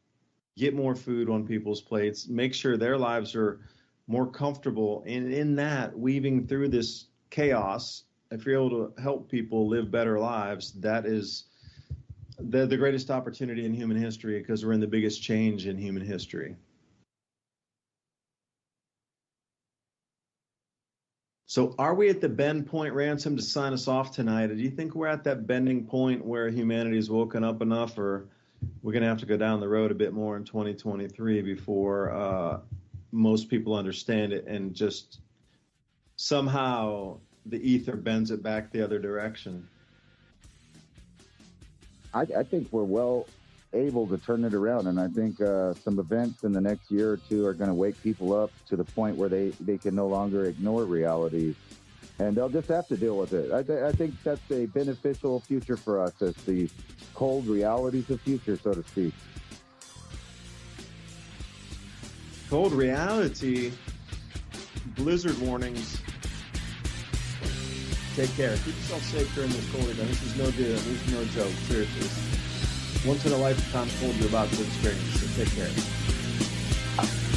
get more food on people's plates, make sure their lives are more comfortable. And in that, weaving through this chaos, if you're able to help people live better lives, that is the greatest opportunity in human history, because we're in the biggest change in human history. So are we at the bend point, Ransom, to sign us off tonight? Or do you think we're at that bending point where humanity's woken up enough, or we're going to have to go down the road a bit more in 2023 before most people understand it and just somehow the ether bends it back the other direction? I think we're well able to turn it around, and I think some events in the next year or two are going to wake people up to the point where they can no longer ignore reality, and they'll just have to deal with it. I think that's a beneficial future for us as the cold realities of future, so to speak. cold reality, blizzard warnings. Take care. Keep yourself safe during this cold event. This is no deal. This is no joke. Seriously. Once in a lifetime cold you're about to experience. So take care.